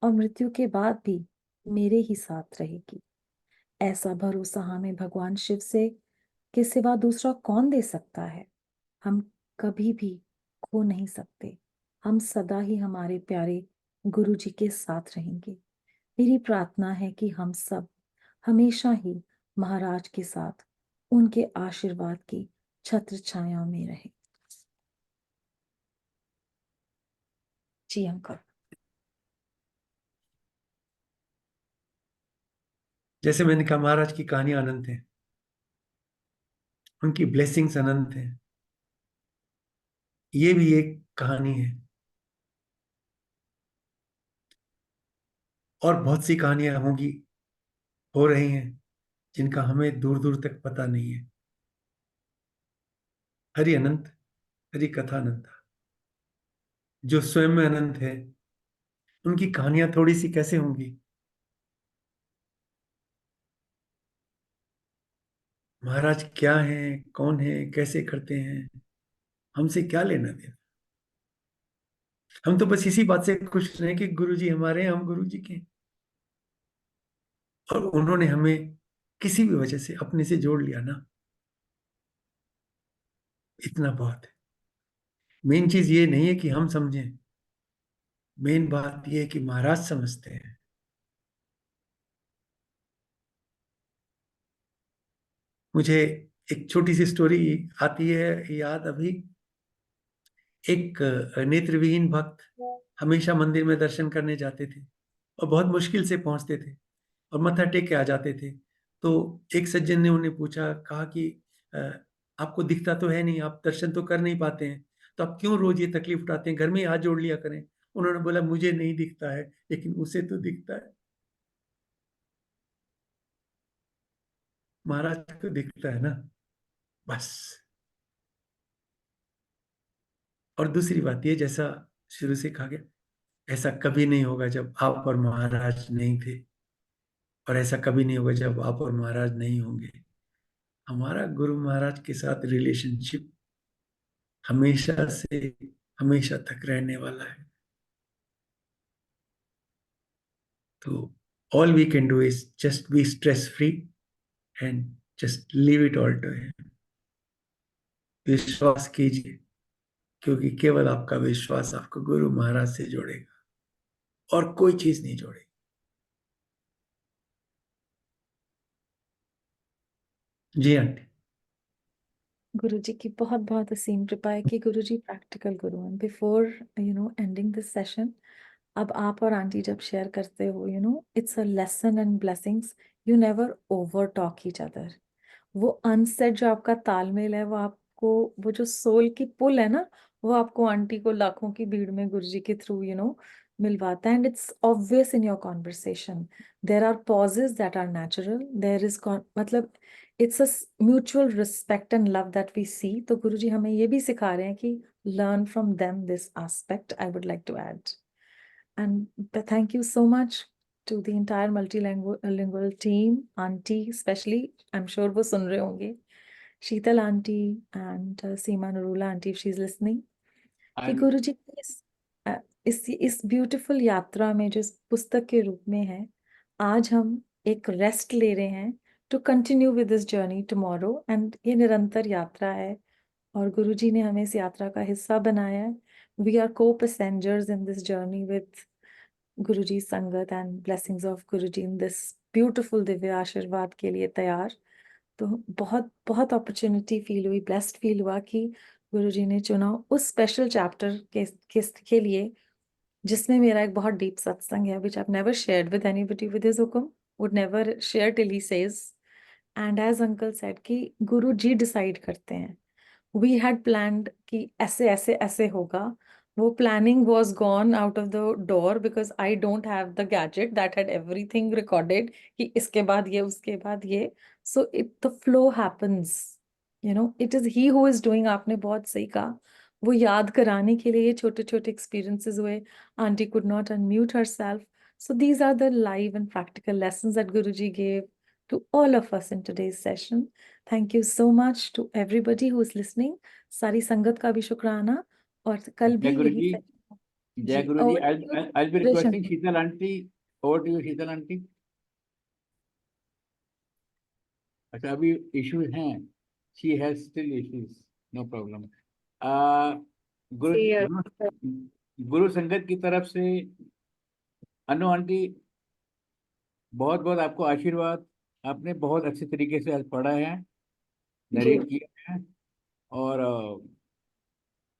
और मृत्यु के बाद भी मेरे ही साथ रहेगी। ऐसा भरोसा हमें भगवान शिव से के सिवा दूसरा कौन दे सकता है। हम कभी भी खो नहीं सकते। हम सदा ही हमारे प्यारे गुरु जी के साथ रहेंगे। मेरी प्रार्थना है कि हम सब हमेशा ही महाराज के साथ उनके आशीर्वाद की छत्र छाया में रहें। जी अंकल। जैसे मैंने कहा, महाराज की कहानियां अनंत है, उनकी ब्लेसिंग्स अनंत है। ये भी एक कहानी है, और बहुत सी कहानियां होंगी, हो रही हैं, जिनका हमें दूर दूर तक पता नहीं है। हरि अनंत हरि कथा अनंता। जो स्वयं में अनंत है, उनकी कहानियां थोड़ी सी कैसे होंगी? महाराज क्या हैं, कौन है, कैसे करते हैं, हमसे क्या लेना देना? हम तो बस इसी बात से खुश रहे कि गुरु जी हमारे हैं, हम गुरु जी के हैं। और उन्होंने हमें किसी भी वजह से अपने से जोड़ लिया ना, इतना बहुत है। मेन चीज ये नहीं है कि हम समझें, मेन बात ये है कि महाराज समझते हैं। मुझे एक छोटी सी स्टोरी आती है याद अभी। एक नेत्रविहीन भक्त हमेशा मंदिर में दर्शन करने जाते थे और बहुत मुश्किल से पहुंचते थे और मत्था टेक के आ जाते थे। तो एक सज्जन ने उन्हें पूछा, कहा कि "अ, आपको दिखता तो है नहीं, आप दर्शन तो कर नहीं पाते हैं, तो आप क्यों रोज ये तकलीफ उठाते हैं, घर में ही हाथ जोड़ लिया करें।" उन्होंने बोला, मुझे नहीं दिखता है, लेकिन उसे तो दिखता है। महाराज को दिखता है ना, बस। और दूसरी बात ये, जैसा शुरू से कहा गया, ऐसा कभी नहीं होगा जब आप और महाराज नहीं थे, और ऐसा कभी नहीं होगा जब आप और महाराज नहीं होंगे। हमारा गुरु महाराज के साथ रिलेशनशिप हमेशा से हमेशा तक रहने वाला है। तो all we can do is just be stress free and just leave it all to him. विश्वास कीजिए, क्योंकि केवल आपका विश्वास आपको गुरु महाराज से जोड़ेगा और कोई चीज नहीं जोड़ेगी। जी आंटी। गुरुजी की बहुत बहुत असीम कृपा है कि गुरुजी प्रैक्टिकल गुरु हैं। बिफोर एंडिंग दिस सेशन, अब आप और आंटी जब शेयर करते हो, it's a lesson and blessings, you never over talk each other. वो अनसेड जो आपका तालमेल है, वो आपको, वो जो सोल की पुल है ना, वो आपको आंटी को लाखों की भीड़ में गुरुजी के थ्रू मिलवाता है। And it's obvious in your conversation, there are pauses that are natural, there is मतलब it's a mutual respect and love that we see. तो गुरुजी हमें ये भी सिखा रहे हैं कि learn from them this aspect, I would like to add. And thank you so much to the entire multilingual team, auntie especially, I'm sure वो सुन रहे होंगे, Sheetal aunty and Seema Narula aunty if she's listening, कि गुरुजी की इस ब्यूटीफुल यात्रा में जो इस पुस्तक के रूप में है, आज हम एक रेस्ट ले रहे हैं to continue with this journey tomorrow. And ये निरंतर यात्रा है और गुरुजी ने हमें इस यात्रा का हिस्सा बनाया है। We are co passengers in this journey with Guruji संगत and blessings of Guruji in this beautiful दिव्य आशीर्वाद के लिए तैयार। तो बहुत बहुत अपॉर्चुनिटी फील हुई, ब्लेस्ड फील हुआ कि गुरुजी ने चुना उस स्पेशल चैप्टर के लिए जिसमें मेरा एक बहुत डीप सत्संग है, which I've never shared with anybody with his hukum, would never share till he says. And as uncle said कि गुरु जी डिसाइड करते हैं। We had planned कि ऐसे ऐसे ऐसे होगा, वो planning was gone out of the door because I don't have the gadget that had everything recorded कि इसके बाद ये उसके बाद ये। So the flow happens, it is he who is doing। आपने बहुत सही कहा, वो याद कराने के लिए ये छोटे छोटे एक्सपीरियंसेस हुए। Aunty could not unmute herself. So these are the live and practical lessons that Guruji gave to all of us in today's session. Thank you so much to everybody who is listening. सारी संगत का भी शुक्राना, और कल भी जय गुरु यही जी, session। जय जी, Guru ji. over to you, I'll be Resham। requesting Sheetal aunty, over to you Sheetal aunty. अच्छा, अभी इश्यूज हैं, she has still issues, no problem. गुरु संगत की तरफ से अनु आंटी, बहुत बहुत आपको आशीर्वाद। आपने बहुत अच्छे तरीके से आज पढ़ा है, नरेट किया है, और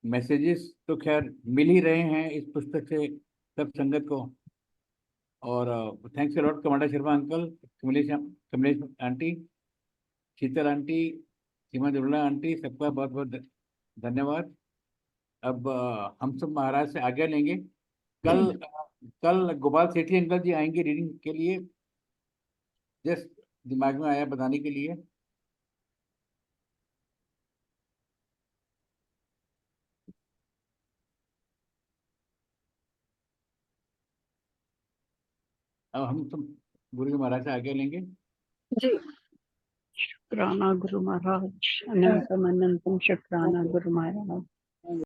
मैसेजेस तो खैर मिल ही रहे हैं इस पुस्तक से सब संगत को। और thanks a lot commander Sharma uncle, Kamlesh aunty, Sheetal aunty, Seema Durla aunty, सबका बहुत बहुत धन्यवाद। अब हम सब महाराज से आज्ञा लेंगे। कल गोपाल सेठी अंकल जी आएंगे रीडिंग के लिए, जस्ट दिमाग में आया बताने के लिए। अब हम सब गुरु जी महाराज से आज्ञा लेंगे। जी, शुक्राना गुरु महाराज, अनंतम अनंतम शुक्राना गुरु महाराज।